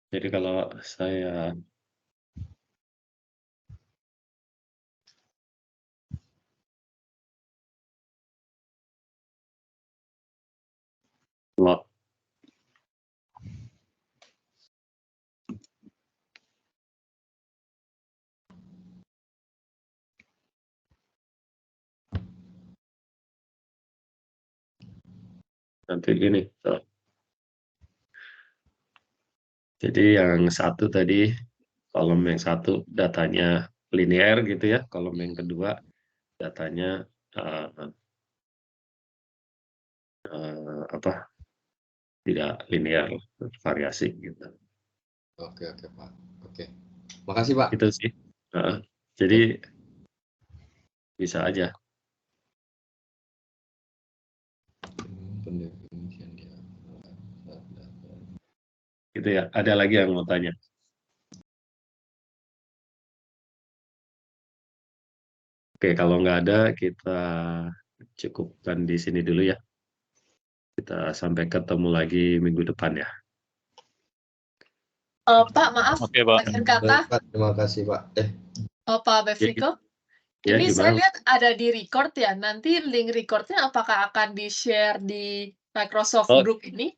Jadi kalau saya plot nanti gini. Tuh. Jadi yang satu tadi, kolom yang satu datanya linear gitu ya, kolom yang kedua datanya apa? Tidak linear, variasi gitu.
Oke Pak. Oke. Makasih Pak.
Itu sih. Jadi bisa aja. Gitu ya. Ada lagi yang mau tanya? Oke, kalau nggak ada kita cukupkan di sini dulu ya. Kita sampai ketemu lagi minggu depan ya.
Pak, maaf.
Oke, Pak.
Akhir kata.
Pak, terima kasih Pak.
Pak Beviko.
Ya,
Ini
gimana?
saya lihat ada di record ya. Nanti link recordnya apakah akan di-share di Microsoft Group ini?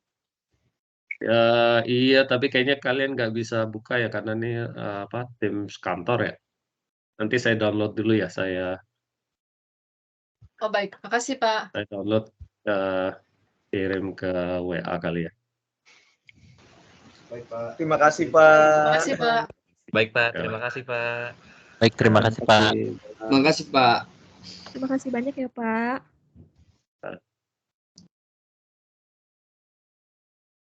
Ya, iya, tapi kayaknya kalian nggak bisa buka ya karena ini apa Teams kantor ya. Nanti saya download dulu ya, saya
Oh baik, makasih Pak.
saya download kirim ke WA kali ya.
Baik Pak. Terima kasih Pak.
Terima kasih Pak.
Baik Pak, terima kasih Pak. Baik, terima kasih Pak.
Terima kasih Pak.
Terima kasih banyak ya Pak.